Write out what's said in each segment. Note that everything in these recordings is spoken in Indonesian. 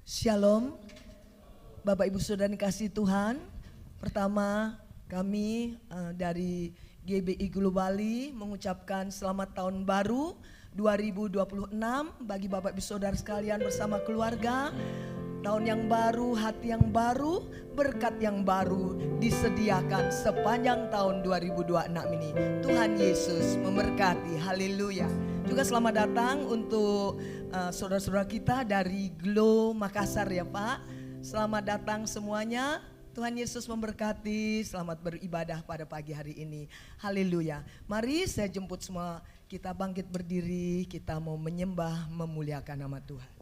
Shalom, Bapak Ibu Saudara dikasihi Tuhan. Pertama kami dari GBI Globali mengucapkan selamat tahun baru 2026 bagi Bapak Ibu Saudara sekalian bersama keluarga. Tahun yang baru, hati yang baru, berkat yang baru disediakan sepanjang tahun 2026 ini. Tuhan Yesus memberkati, haleluya. Juga selamat datang untuk saudara-saudara kita dari Glo Makassar ya Pak. Selamat datang semuanya. Tuhan Yesus memberkati, selamat beribadah pada pagi hari ini. Haleluya. Mari saya jemput semua kita bangkit berdiri, kita mau menyembah, memuliakan nama Tuhan.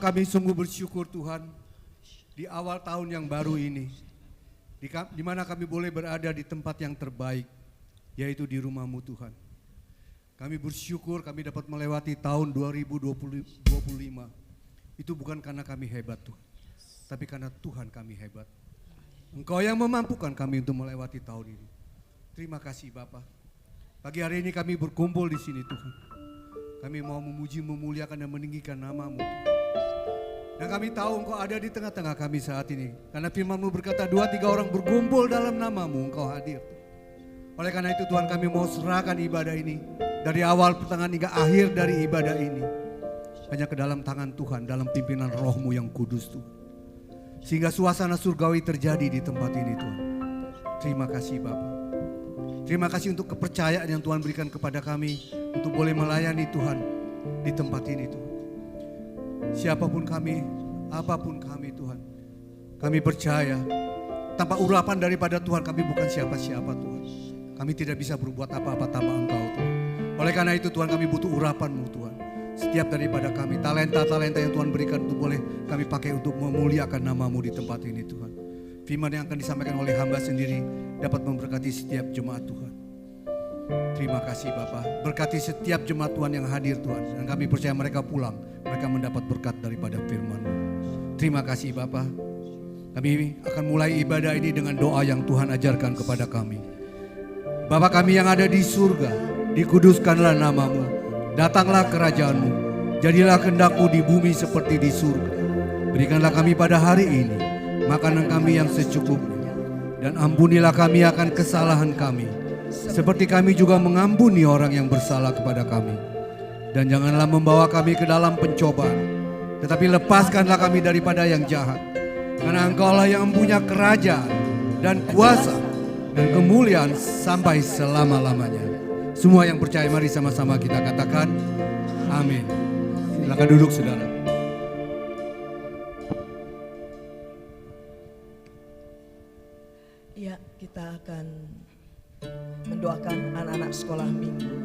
Kami sungguh bersyukur Tuhan di awal tahun yang baru ini, di mana kami boleh berada di tempat yang terbaik, yaitu di rumah-Mu Tuhan. Kami bersyukur kami dapat melewati tahun 2025. Itu bukan karena kami hebat Tuhan, tapi karena Tuhan kami hebat. Engkau yang memampukan kami untuk melewati tahun ini. Terima kasih Bapa. Pagi hari ini kami berkumpul di sini Tuhan. Kami mau memuji, memuliakan dan meninggikan nama-Mu Tuhan. Dan kami tahu Engkau ada di tengah-tengah kami saat ini. Karena firman-Mu berkata 2-3 orang berkumpul dalam nama-Mu, Engkau hadir. Oleh karena itu Tuhan kami mau serahkan ibadah ini. Dari awal, pertengahan hingga akhir dari ibadah ini. Hanya ke dalam tangan Tuhan, dalam pimpinan Roh-Mu yang kudus Tuhan. Sehingga suasana surgawi terjadi di tempat ini Tuhan. Terima kasih Bapa. Terima kasih untuk kepercayaan yang Tuhan berikan kepada kami. Untuk boleh melayani Tuhan di tempat ini Tuhan. Siapapun kami, apapun kami Tuhan, kami percaya tanpa urapan daripada Tuhan kami bukan siapa-siapa Tuhan. Kami tidak bisa berbuat apa-apa tanpa Engkau Tuhan. Oleh karena itu Tuhan kami butuh urapan-Mu Tuhan. Setiap daripada kami, talenta-talenta yang Tuhan berikan untuk boleh kami pakai untuk memuliakan nama-Mu di tempat ini Tuhan. Firman yang akan disampaikan oleh hamba sendiri dapat memberkati setiap jemaat Tuhan. Terima kasih Bapa. Berkati setiap jemaat Tuhan yang hadir Tuhan. Dan kami percaya mereka pulang, mereka mendapat berkat daripada firman-Mu. Terima kasih Bapa. Kami akan mulai ibadah ini dengan doa yang Tuhan ajarkan kepada kami. Bapa kami yang ada di surga, dikuduskanlah nama-Mu. Datanglah kerajaan-Mu. Jadilah kehendak-Mu di bumi seperti di surga. Berikanlah kami pada hari ini makanan kami yang secukupnya. Dan ampunilah kami akan kesalahan kami, seperti kami juga mengampuni orang yang bersalah kepada kami. Dan janganlah membawa kami ke dalam pencobaan, tetapi lepaskanlah kami daripada yang jahat. Karena Engkaulah yang mempunyai kerajaan dan kuasa dan kemuliaan sampai selama-lamanya. Semua yang percaya mari sama-sama kita katakan amin. Silakan duduk saudara. Ya, kita akan mendoakan anak-anak sekolah minggu.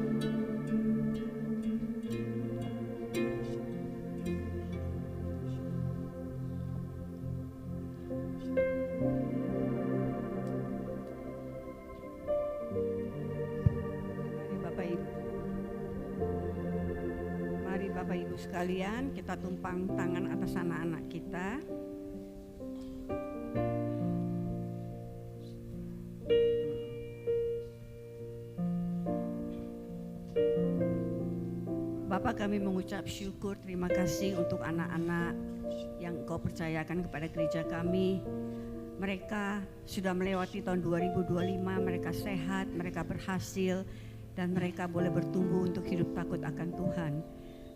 Mari Bapak Ibu sekalian, kita tumpang tangan atas anak-anak kita. Bapak, kami mengucap syukur, terima kasih untuk anak-anak yang Engkau percayakan kepada gereja kami. Mereka sudah melewati tahun 2025, mereka sehat, mereka berhasil, dan mereka boleh bertumbuh untuk hidup takut akan Tuhan.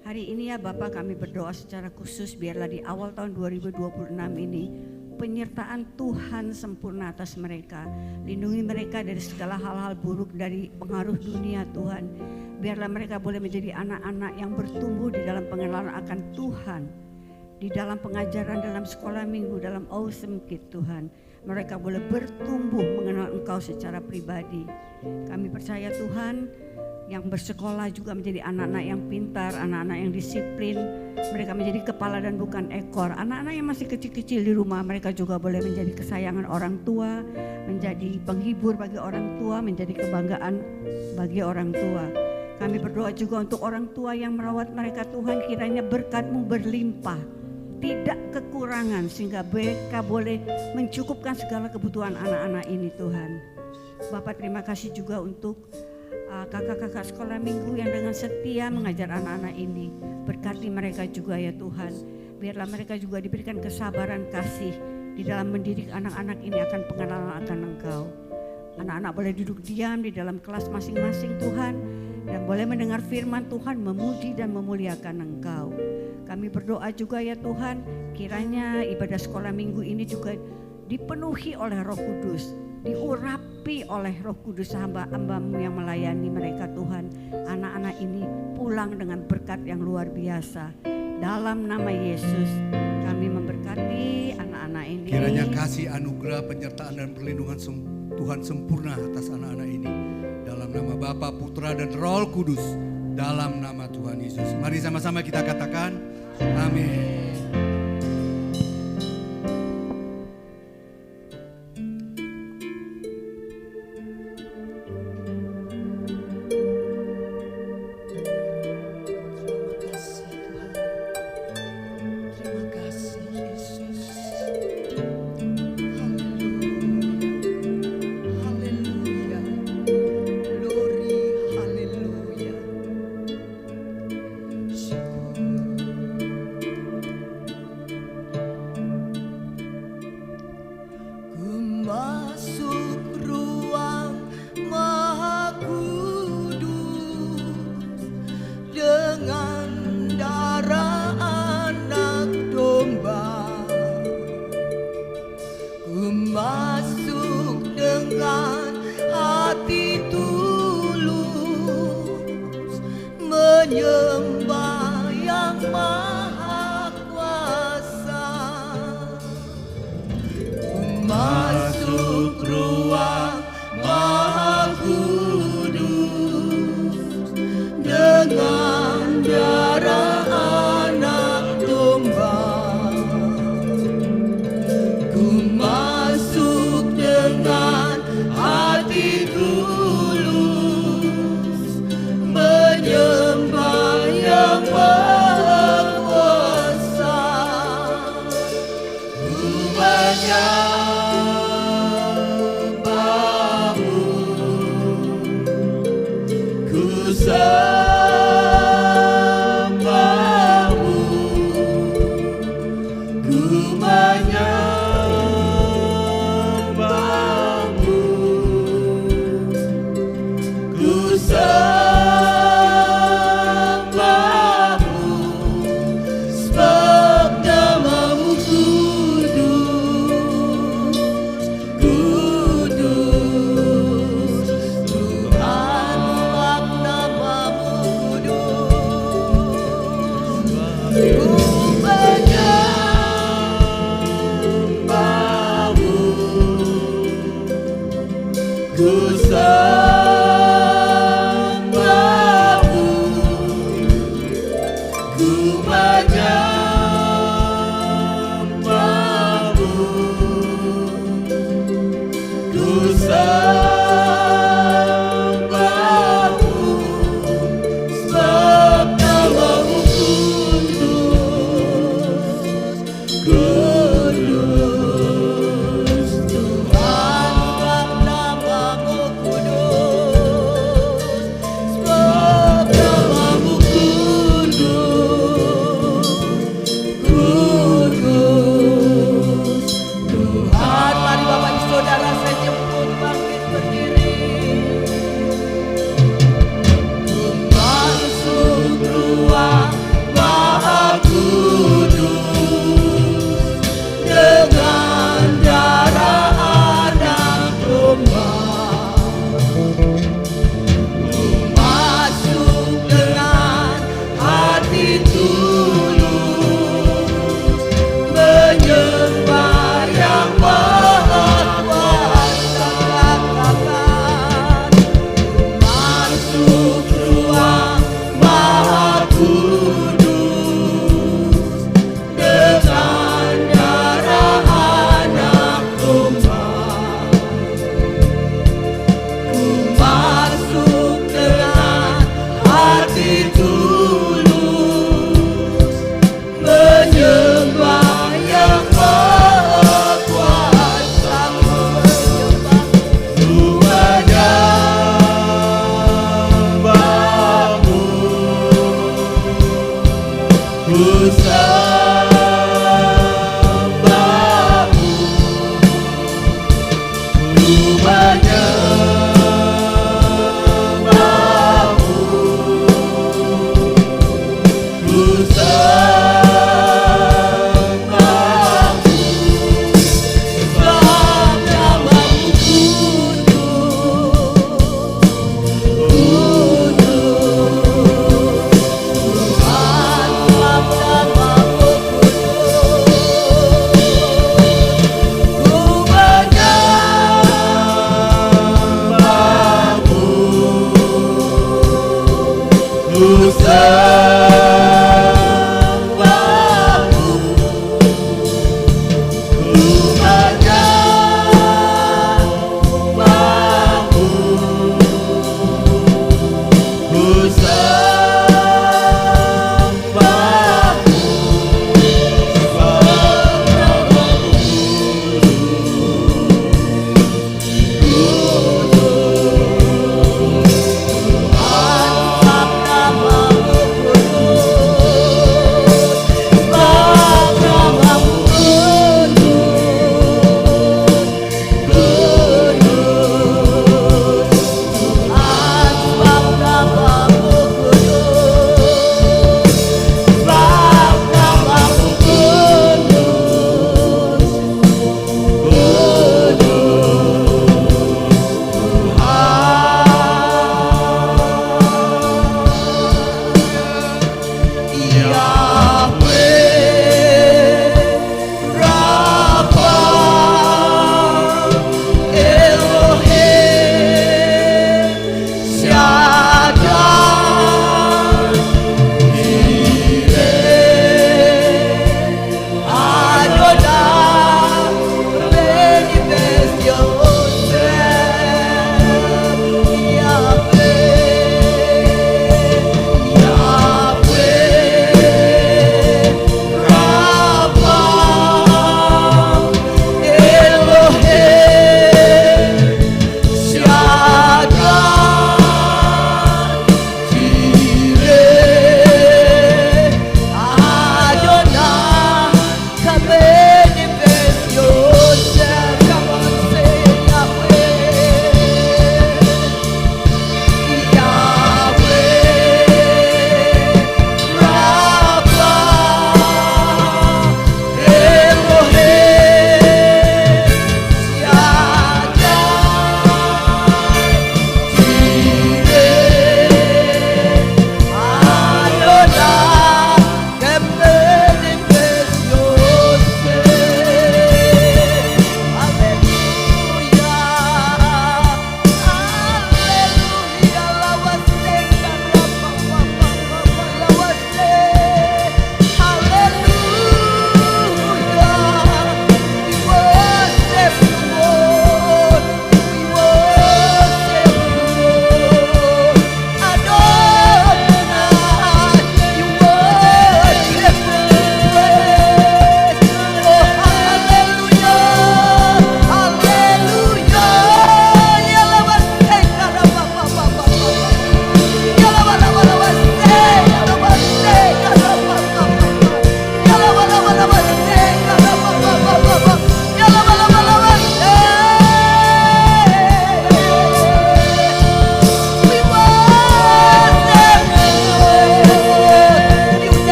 Hari ini ya Bapak, kami berdoa secara khusus biarlah di awal tahun 2026 ini penyertaan Tuhan sempurna atas mereka. Lindungi mereka dari segala hal-hal buruk, dari pengaruh dunia Tuhan. Biarlah mereka boleh menjadi anak-anak yang bertumbuh di dalam pengenalan akan Tuhan. Di dalam pengajaran, dalam sekolah minggu, dalam Awesome Kids Tuhan. Mereka boleh bertumbuh mengenal Engkau secara pribadi. Kami percaya Tuhan, yang bersekolah juga menjadi anak-anak yang pintar, anak-anak yang disiplin. Mereka menjadi kepala dan bukan ekor. Anak-anak yang masih kecil-kecil di rumah, mereka juga boleh menjadi kesayangan orang tua, menjadi penghibur bagi orang tua, menjadi kebanggaan bagi orang tua. Kami berdoa juga untuk orang tua yang merawat mereka Tuhan, kiranya berkat-Mu berlimpah, tidak kekurangan, sehingga mereka boleh mencukupkan segala kebutuhan anak-anak ini Tuhan. Bapak, terima kasih juga untuk kakak-kakak sekolah minggu yang dengan setia mengajar anak-anak ini. Berkati mereka juga ya Tuhan. Biarlah mereka juga diberikan kesabaran kasih di dalam mendidik anak-anak ini akan pengenalan akan Engkau. Anak-anak boleh duduk diam di dalam kelas masing-masing Tuhan, dan boleh mendengar firman Tuhan, memuji dan memuliakan Engkau. Kami berdoa juga ya Tuhan, kiranya ibadah sekolah minggu ini juga dipenuhi oleh Roh Kudus, diurapi oleh Roh Kudus hamba-Hamba-Mu yang melayani mereka Tuhan. Anak-anak ini pulang dengan berkat yang luar biasa. Dalam nama Yesus kami memberkati anak-anak ini. Kiranya kasih anugerah, penyertaan dan perlindungan Tuhan sempurna atas anak-anak ini. Dalam nama Bapa, Putra dan Roh Kudus. Dalam nama Tuhan Yesus. Mari sama-sama kita katakan amin. Masuk Namamu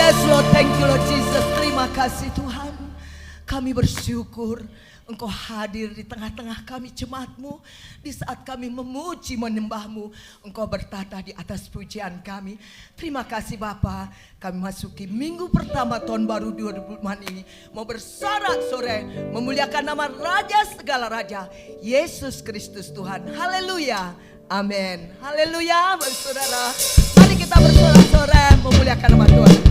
Yes Lord, thank you Lord Jesus. Terima kasih Tuhan. Kami bersyukur Engkau hadir di tengah-tengah kami jemaat-Mu. Di saat kami memuji menyembah-Mu, Engkau bertata di atas pujian kami. Terima kasih Bapa. Kami masuki minggu pertama tahun baru 2020 ini. Mau bersorak-sorai memuliakan nama Raja segala Raja, Yesus Kristus Tuhan. Haleluya. Amin. Haleluya Bapak Saudara. Mari kita bersorak-sorai memuliakan nama Tuhan.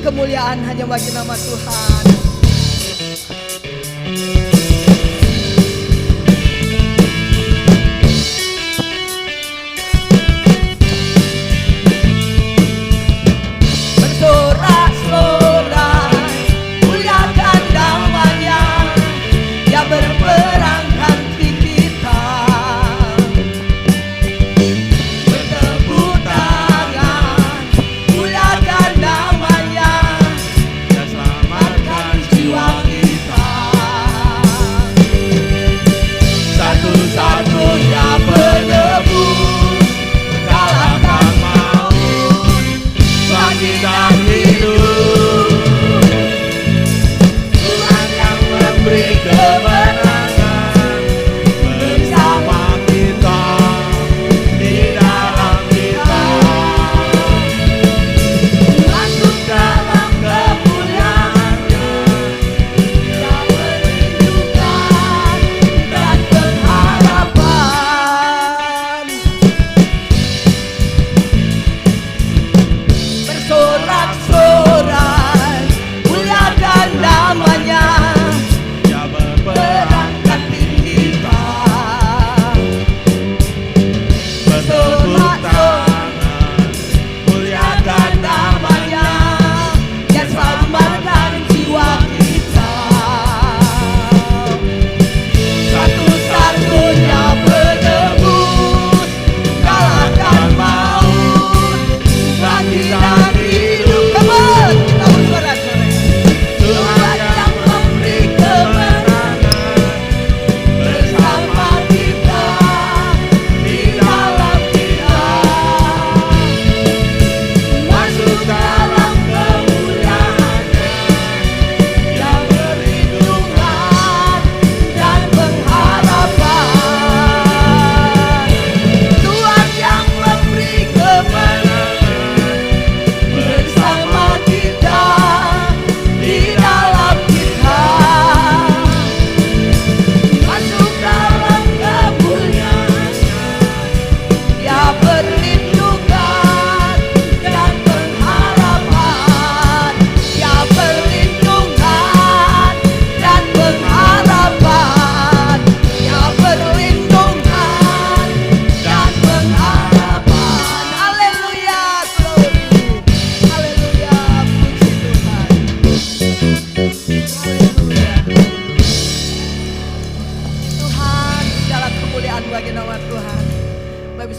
Kemuliaan hanya bagi nama Tuhan. Bersorak-sorai muliakan namanya.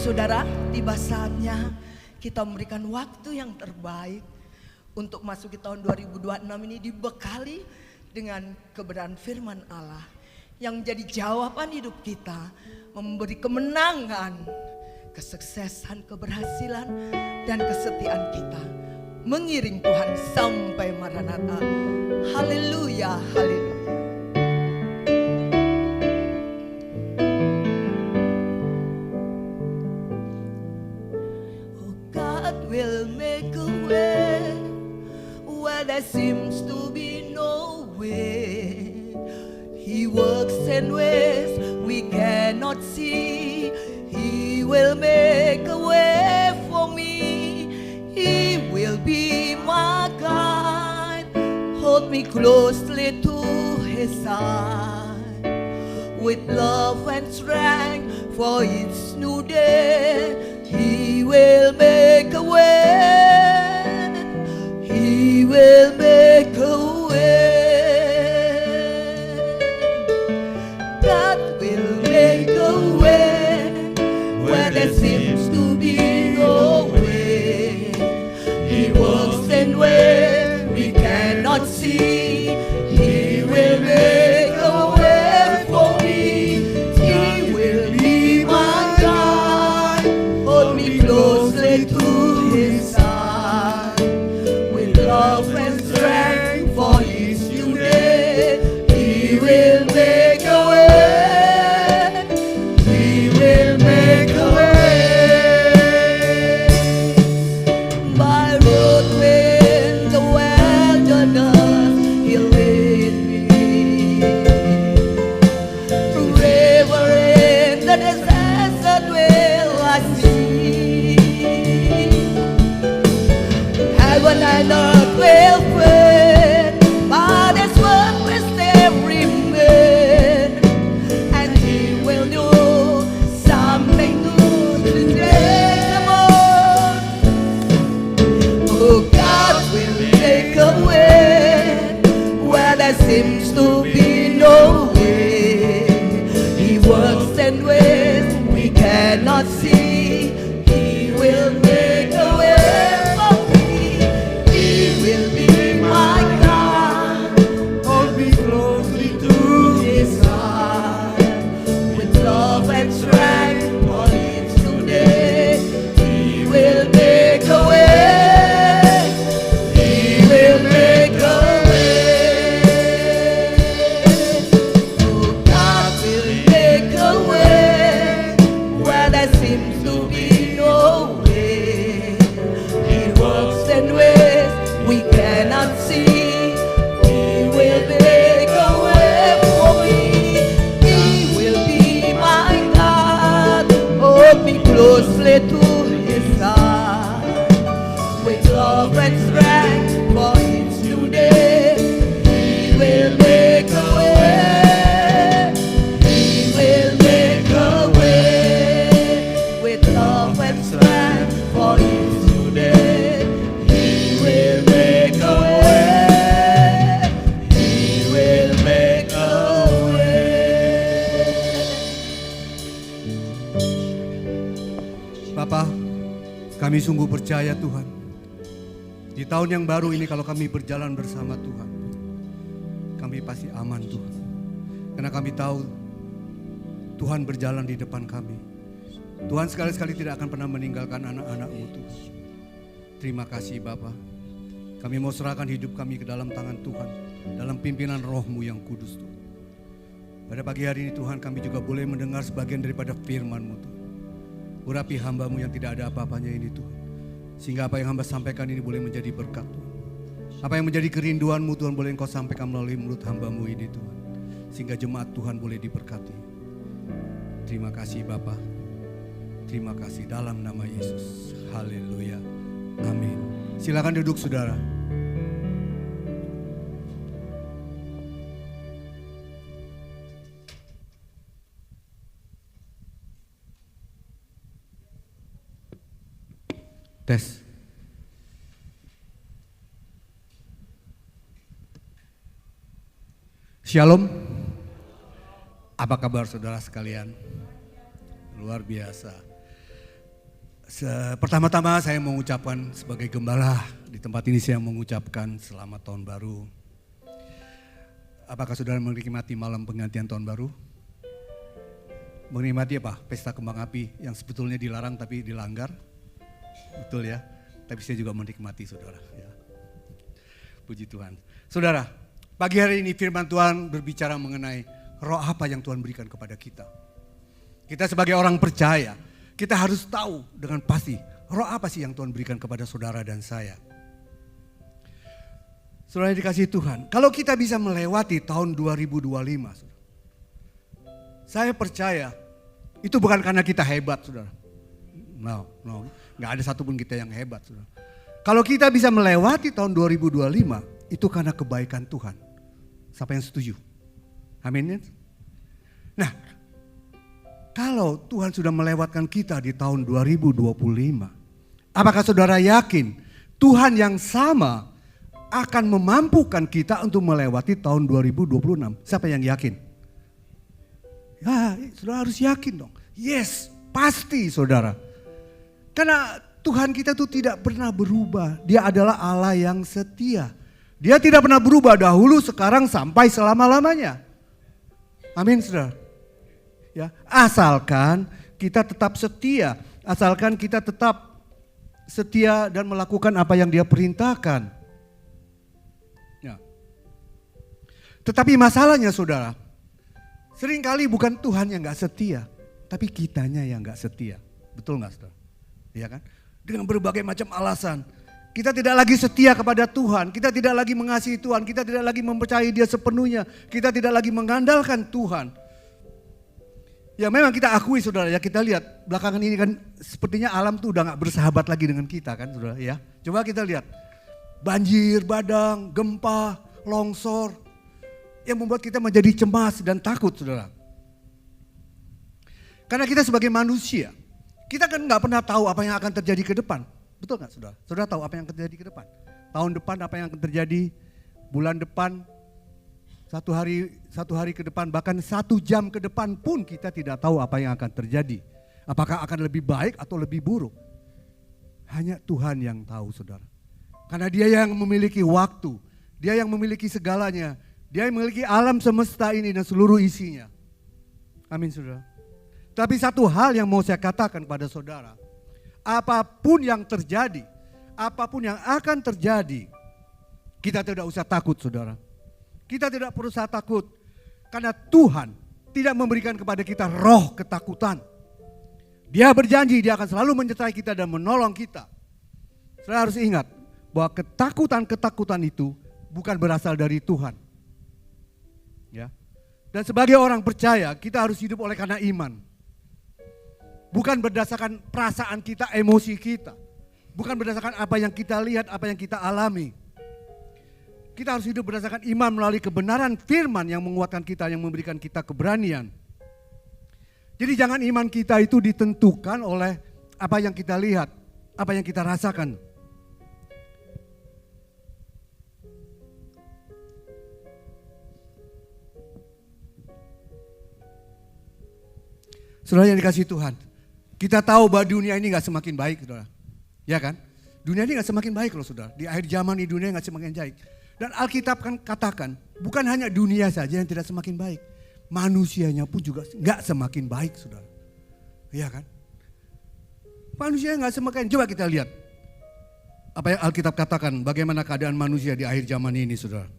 Saudara, tiba saatnya kita memberikan waktu yang terbaik untuk masuk ke tahun 2026 ini dibekali dengan kebenaran firman Allah yang menjadi jawaban hidup kita, memberi kemenangan, kesuksesan, keberhasilan, dan kesetiaan kita mengiring Tuhan sampai Maranatha. Haleluya, haleluya. Will make a way where there seems to be no way. He works in ways we cannot see. He will make a way for me. He will be my guide. Hold me closely to his side. With love and strength for each new day, he will make a way. He will make a way. God will make a way where there seems to be no way. He works in ways we cannot see. He will make a way for me. He will be my guide. Hold me closely to his side. With love and strength for each new day, he will make a way. He will make a way. By roadway in the wilderness, he'll lead me. River in the desert will I see. Heaven and earth will fade, but his word will still remain. And he will do something new today. Come on. Oh, God will make a way where there seems to be no way. He works in ways we cannot see. He will make a way for me. He will be my God. Hold me closely to his side. With love and strength for each new day, he will make a way. He will make a way. Kami sungguh percaya Tuhan, di tahun yang baru ini kalau kami berjalan bersama Tuhan, kami pasti aman Tuhan. Karena kami tahu Tuhan berjalan di depan kami. Tuhan sekali-sekali tidak akan pernah meninggalkan anak-anak-Mu Tuhan. Terima kasih Bapa. Kami mau serahkan hidup kami ke dalam tangan Tuhan, dalam pimpinan Roh-Mu yang kudus Tuhan. Pada pagi hari ini Tuhan, kami juga boleh mendengar sebagian daripada firman-Mu Tuhan. Urapi hamba-Mu yang tidak ada apa-apanya ini Tuhan. Sehingga apa yang hamba sampaikan ini boleh menjadi berkat Tuhan. Apa yang menjadi kerinduan-Mu Tuhan boleh Engkau sampaikan melalui mulut hamba-Mu ini Tuhan. Sehingga jemaat Tuhan boleh diberkati. Terima kasih Bapa. Terima kasih dalam nama Yesus. Haleluya. Amin. Silakan duduk saudara. Tes. Shalom. Apa kabar saudara sekalian? Luar biasa. Pertama-tama saya mengucapkan sebagai gembala di tempat ini, saya mengucapkan selamat tahun baru. Apakah saudara menikmati malam penggantian tahun baru? Menikmati apa? Pesta kembang api yang sebetulnya dilarang tapi dilanggar. Betul ya, tapi saya juga menikmati saudara ya. Puji Tuhan. Saudara, pagi hari ini firman Tuhan berbicara mengenai roh apa yang Tuhan berikan kepada kita. Kita sebagai orang percaya, kita harus tahu dengan pasti roh apa sih yang Tuhan berikan kepada saudara dan saya. Saudara yang dikasihi Tuhan, kalau kita bisa melewati tahun 2025, saudara, saya percaya itu bukan karena kita hebat saudara. No. Gak ada satupun kita yang hebat saudara. Kalau kita bisa melewati tahun 2025, itu karena kebaikan Tuhan. Siapa yang setuju? Amin. Nah, kalau Tuhan sudah melewatkan kita di tahun 2025, apakah saudara yakin Tuhan yang sama akan memampukan kita untuk melewati tahun 2026? Siapa yang yakin? Ya, saudara harus yakin dong. Yes, pasti saudara. Karena Tuhan kita tuh tidak pernah berubah. Dia adalah Allah yang setia. Dia tidak pernah berubah dahulu, sekarang, sampai selama-lamanya. Amin saudara. Ya, asalkan kita tetap setia. Asalkan kita tetap setia dan melakukan apa yang Dia perintahkan. Ya. Tetapi masalahnya saudara, seringkali bukan Tuhan yang gak setia, tapi kitanya yang gak setia. Betul gak saudara? Ya kan? Dengan berbagai macam alasan. Kita tidak lagi setia kepada Tuhan. Kita tidak lagi mengasihi Tuhan. Kita tidak lagi mempercayai Dia sepenuhnya. Kita tidak lagi mengandalkan Tuhan. Ya memang kita akui saudara ya, kita lihat belakangan ini kan sepertinya alam tuh udah gak bersahabat lagi dengan kita kan saudara ya. Coba kita lihat banjir, badang, gempa, longsor yang membuat kita menjadi cemas dan takut saudara. Karena kita sebagai manusia, kita kan gak pernah tahu apa yang akan terjadi ke depan. Betul gak saudara? Saudara tahu apa yang akan terjadi ke depan? Tahun depan apa yang akan terjadi? Bulan depan, satu hari ke depan, bahkan 1 jam ke depan pun kita tidak tahu apa yang akan terjadi. Apakah akan lebih baik atau lebih buruk? Hanya Tuhan yang tahu saudara. Karena Dia yang memiliki waktu. Dia yang memiliki segalanya. Dia yang memiliki alam semesta ini dan seluruh isinya. Amin saudara. Tapi satu hal yang mau saya katakan pada saudara, apapun yang terjadi, apapun yang akan terjadi, kita tidak usah takut saudara. Kita tidak perlu usah takut, karena Tuhan tidak memberikan kepada kita roh ketakutan. Dia berjanji Dia akan selalu menyertai kita dan menolong kita. Saudara harus ingat bahwa ketakutan-ketakutan itu bukan berasal dari Tuhan. Ya. Dan sebagai orang percaya, kita harus hidup oleh karena iman. Bukan berdasarkan perasaan kita, emosi kita. Bukan berdasarkan apa yang kita lihat, apa yang kita alami. Kita harus hidup berdasarkan iman melalui kebenaran firman yang menguatkan kita, yang memberikan kita keberanian. Jadi jangan iman kita itu ditentukan oleh apa yang kita lihat, apa yang kita rasakan. Saudara yang dikasihi Tuhan, kita tahu bahwa dunia ini gak semakin baik saudara. Ya kan? Dunia ini gak semakin baik loh saudara. Di akhir zaman ini dunia gak semakin baik. Dan Alkitab kan katakan, bukan hanya dunia saja yang tidak semakin baik. Manusianya pun juga gak semakin baik saudara. Ya kan? Manusia gak semakin, coba kita lihat. Apa yang Alkitab katakan, bagaimana keadaan manusia di akhir zaman ini saudara.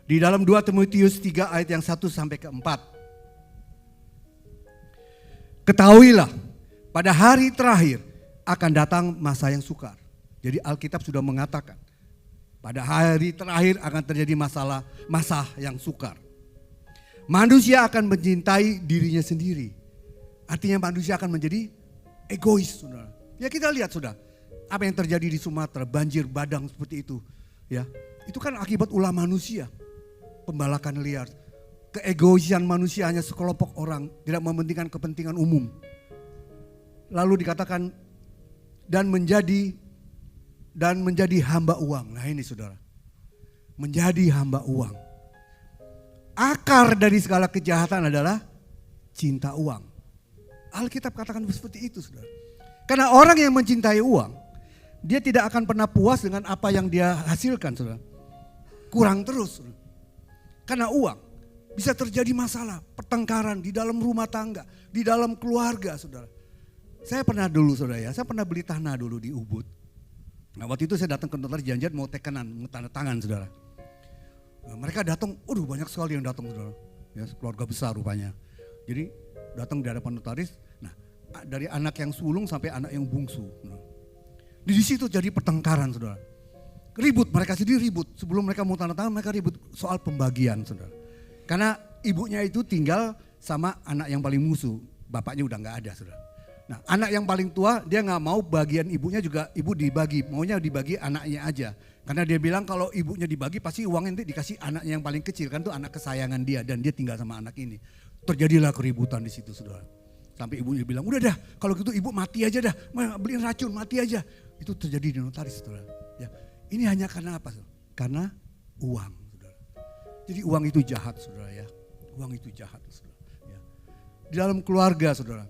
Di dalam 2 Timotius 3 ayat yang 1 sampai ke 4. Ketahuilah, pada hari terakhir akan datang masa yang sukar. Jadi Alkitab sudah mengatakan, pada hari terakhir akan terjadi masa yang sukar. Manusia akan mencintai dirinya sendiri. Artinya manusia akan menjadi egois, saudara. Ya kita lihat sudah, apa yang terjadi di Sumatera, banjir bandang seperti itu. Ya, itu kan akibat ulah manusia. Pembalakan liar, keegoisan manusia hanya sekelompok orang, tidak mementingkan kepentingan umum. Lalu dikatakan dan menjadi hamba uang. Nah ini saudara, menjadi hamba uang. Akar dari segala kejahatan adalah cinta uang. Alkitab katakan seperti itu saudara. Karena orang yang mencintai uang, dia tidak akan pernah puas dengan apa yang dia hasilkan saudara. Kurang terus saudara. Karena uang bisa terjadi masalah, pertengkaran di dalam rumah tangga, di dalam keluarga saudara. Saya pernah dulu saudara ya, saya pernah beli tanah dulu di Ubud. Nah waktu itu saya datang ke notaris janjian mau tekenan, tanda tangan saudara. Nah, mereka datang, banyak sekali yang datang saudara. Ya keluarga besar rupanya. Jadi datang di hadapan notaris, nah dari anak yang sulung sampai anak yang bungsu. Nah, di situ jadi pertengkaran saudara. Ribut, mereka sendiri ribut. Sebelum mereka mau tanda tangan mereka ribut soal pembagian saudara. Karena ibunya itu tinggal sama anak yang paling musuh. Bapaknya udah gak ada saudara. Nah anak yang paling tua dia gak mau bagian ibunya juga ibu dibagi. Maunya dibagi anaknya aja. Karena dia bilang kalau ibunya dibagi pasti uangnya nanti dikasih anaknya yang paling kecil. Kan itu anak kesayangan dia dan dia tinggal sama anak ini. Terjadilah keributan di situ saudara. Sampai ibunya bilang udah dah kalau gitu ibu mati aja dah. Beliin racun mati aja. Itu terjadi di notaris saudara. Ya. Ini hanya karena apa? Karena uang, saudara. Jadi uang itu jahat, saudara ya. Uang itu jahat, saudara. Ya. Di dalam keluarga, saudara.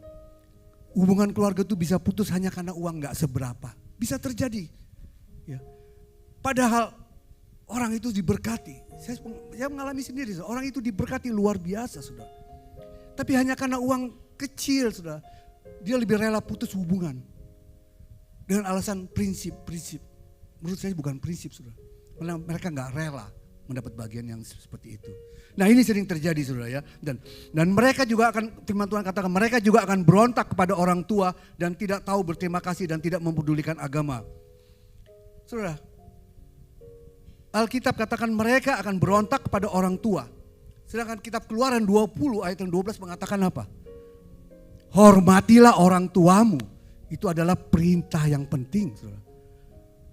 Hubungan keluarga itu bisa putus hanya karena uang nggak seberapa. Bisa terjadi. Ya. Padahal orang itu diberkati. Saya mengalami sendiri, saudara. Orang itu diberkati luar biasa, saudara. Tapi hanya karena uang kecil, saudara. Dia lebih rela putus hubungan. Dengan alasan prinsip-prinsip. Menurut saya bukan prinsip saudara. Karena mereka gak rela mendapat bagian yang seperti itu. Nah ini sering terjadi saudara ya. Dan mereka juga akan, firman Tuhan katakan mereka juga akan berontak kepada orang tua dan tidak tahu berterima kasih dan tidak mempedulikan agama. Saudara, Alkitab katakan mereka akan berontak kepada orang tua. Sedangkan kitab Keluaran 20 ayat yang 12 mengatakan apa? Hormatilah orang tuamu. Itu adalah perintah yang penting saudara.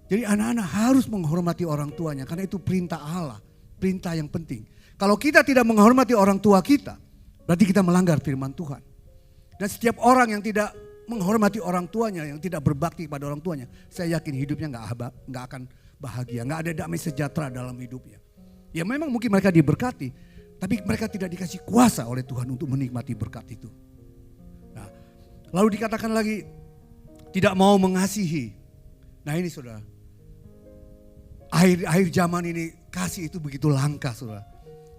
Jadi anak-anak harus menghormati orang tuanya karena itu perintah Allah, perintah yang penting. Kalau kita tidak menghormati orang tua kita, berarti kita melanggar firman Tuhan. Dan setiap orang yang tidak menghormati orang tuanya, yang tidak berbakti pada orang tuanya, saya yakin hidupnya nggak akan bahagia, nggak ada damai sejahtera dalam hidupnya. Ya memang mungkin mereka diberkati, tapi mereka tidak dikasih kuasa oleh Tuhan untuk menikmati berkat itu. Nah, lalu dikatakan lagi tidak mau mengasihi. Nah ini saudara. Akhir zaman ini kasih itu begitu langka saudara.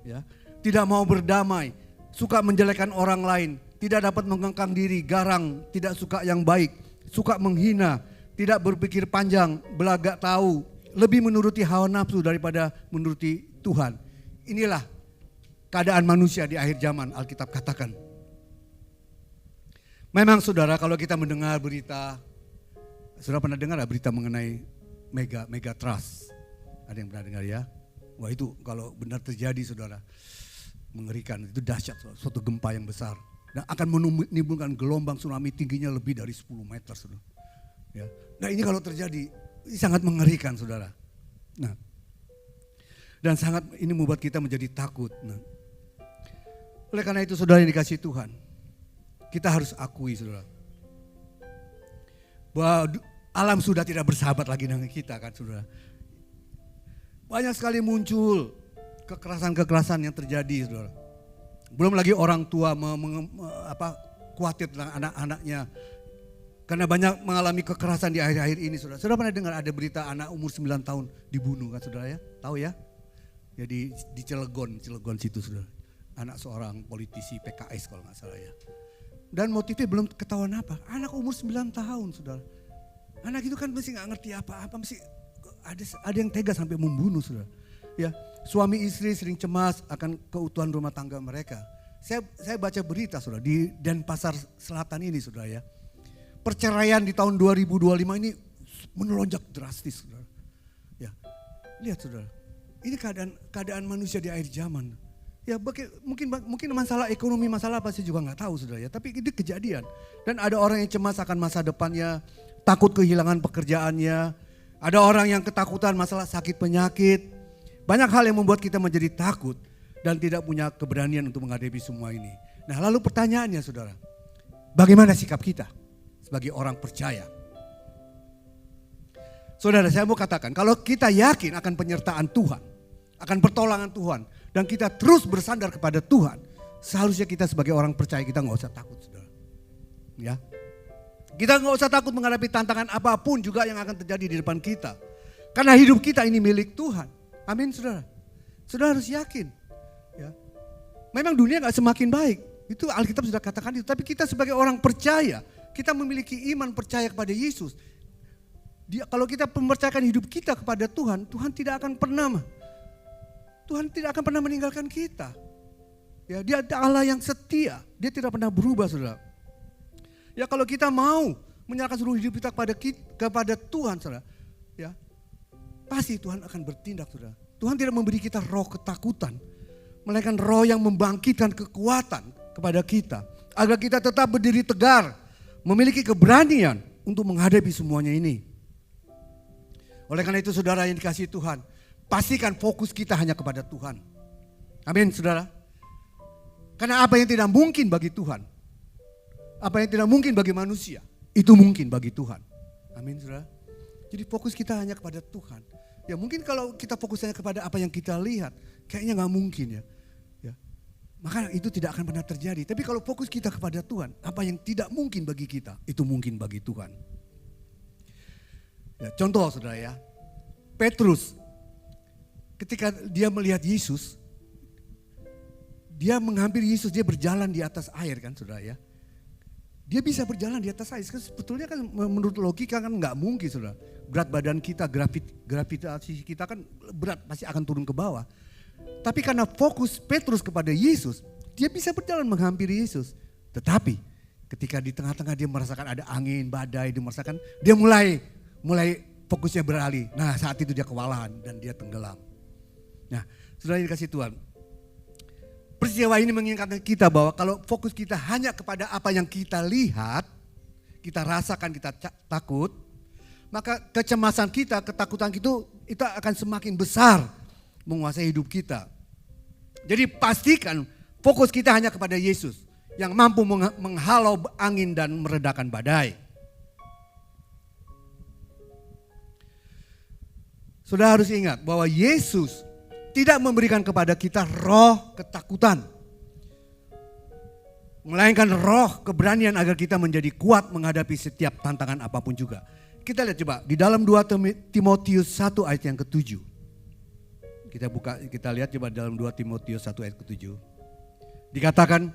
Ya. Tidak mau berdamai, suka menjelekkan orang lain, tidak dapat mengengkang diri, garang, tidak suka yang baik, suka menghina, tidak berpikir panjang, belagak tahu, lebih menuruti hawa nafsu daripada menuruti Tuhan. Inilah keadaan manusia di akhir zaman Alkitab katakan. Memang saudara kalau kita mendengar berita, saudara pernah dengar berita mengenai mega trust? Ada yang pernah dengar ya? Wah itu kalau benar terjadi saudara, mengerikan, itu dahsyat, suatu gempa yang besar. Dan akan menimbulkan gelombang tsunami tingginya lebih dari 10 meter saudara. Ya. Nah ini kalau terjadi, ini sangat mengerikan saudara. Nah, dan sangat ini membuat kita menjadi takut. Nah, oleh karena itu saudara yang dikasihi Tuhan, kita harus akui saudara, bahwa alam sudah tidak bersahabat lagi dengan kita kan saudara. Banyak sekali muncul kekerasan-kekerasan yang terjadi saudara. Belum lagi orang tua khawatir tentang anak-anaknya. Karena banyak mengalami kekerasan di akhir-akhir ini, saudara. Saudara pernah dengar ada berita anak umur 9 tahun dibunuh kan, saudara ya? Tahu ya? Ya di Cilegon situ, saudara. Anak seorang politisi PKS kalau nggak salah ya. Dan motifnya belum ketahuan apa. Anak umur 9 tahun, saudara. Anak itu kan masih nggak ngerti apa-apa, masih ada yang tega sampai membunuh, saudara. Ya, suami istri sering cemas akan keutuhan rumah tangga mereka. Saya baca berita, saudara, di Denpasar Selatan ini, saudara ya. Perceraian di tahun 2025 ini melonjak drastis, saudara. Ya, lihat, saudara. Ini keadaan manusia di akhir zaman. Ya, mungkin masalah ekonomi, masalah apa sih juga nggak tahu, saudara ya. Tapi ini kejadian. Dan ada orang yang cemas akan masa depannya, takut kehilangan pekerjaannya. Ada orang yang ketakutan masalah sakit penyakit. Banyak hal yang membuat kita menjadi takut dan tidak punya keberanian untuk menghadapi semua ini. Nah, lalu pertanyaannya, saudara, bagaimana sikap kita sebagai orang percaya? Saudara, saya mau katakan, kalau kita yakin akan penyertaan Tuhan, akan pertolongan Tuhan, dan kita terus bersandar kepada Tuhan, seharusnya kita sebagai orang percaya kita nggak usah takut, saudara. Ya, kita nggak usah takut menghadapi tantangan apapun juga yang akan terjadi di depan kita, karena hidup kita ini milik Tuhan. Amin, saudara. Saudara harus yakin. Ya, memang dunia nggak semakin baik, itu Alkitab sudah katakan itu. Tapi kita sebagai orang percaya, kita memiliki iman percaya kepada Yesus. Kalau kita mempercayakan hidup kita kepada Tuhan, Tuhan tidak akan pernah meninggalkan kita. Ya, Dia Allah yang setia, Dia tidak pernah berubah, saudara. Ya, kalau kita mau menyerahkan seluruh hidup kita kepada Tuhan, saudara, ya, pasti Tuhan akan bertindak, saudara. Tuhan tidak memberi kita roh ketakutan, melainkan roh yang membangkitkan kekuatan kepada kita, agar kita tetap berdiri tegar, memiliki keberanian untuk menghadapi semuanya ini. Oleh karena itu, saudara yang dikasihi Tuhan, pastikan fokus kita hanya kepada Tuhan. Amin, saudara. Karena apa yang tidak mungkin bagi Tuhan, apa yang tidak mungkin bagi manusia, itu mungkin bagi Tuhan. Amin, saudara. Jadi fokus kita hanya kepada Tuhan. Ya, mungkin kalau kita fokusnya kepada apa yang kita lihat, kayaknya nggak mungkin ya. Maka itu tidak akan pernah terjadi. Tapi kalau fokus kita kepada Tuhan, apa yang tidak mungkin bagi kita, itu mungkin bagi Tuhan. Ya, contoh, saudara ya, Petrus ketika dia melihat Yesus, dia menghampiri Yesus, dia berjalan di atas air kan, saudara ya. Dia bisa berjalan di atas air, sebetulnya kan menurut logika kan nggak mungkin, saudara. Berat badan kita, gravitasi kita kan berat, pasti akan turun ke bawah. Tapi karena fokus Petrus kepada Yesus, dia bisa berjalan menghampiri Yesus. Tetapi ketika di tengah-tengah dia merasakan ada angin, badai, dia mulai fokusnya beralih. Nah, saat itu dia kewalahan dan dia tenggelam. Nah, saudara yang dikasihi Tuhan, peristiwa ini mengingatkan kita bahwa kalau fokus kita hanya kepada apa yang kita lihat, kita rasakan, kita takut, maka kecemasan kita, ketakutan itu akan semakin besar menguasai hidup kita. Jadi pastikan fokus kita hanya kepada Yesus yang mampu menghalau angin dan meredakan badai. Saudara harus ingat bahwa Yesus tidak memberikan kepada kita roh ketakutan, melainkan roh keberanian agar kita menjadi kuat menghadapi setiap tantangan apapun juga. Kita lihat coba di dalam 2 Timotius 1 ayat yang ke-7. Kita lihat coba dalam 2 Timotius 1 ayat ke-7. Dikatakan,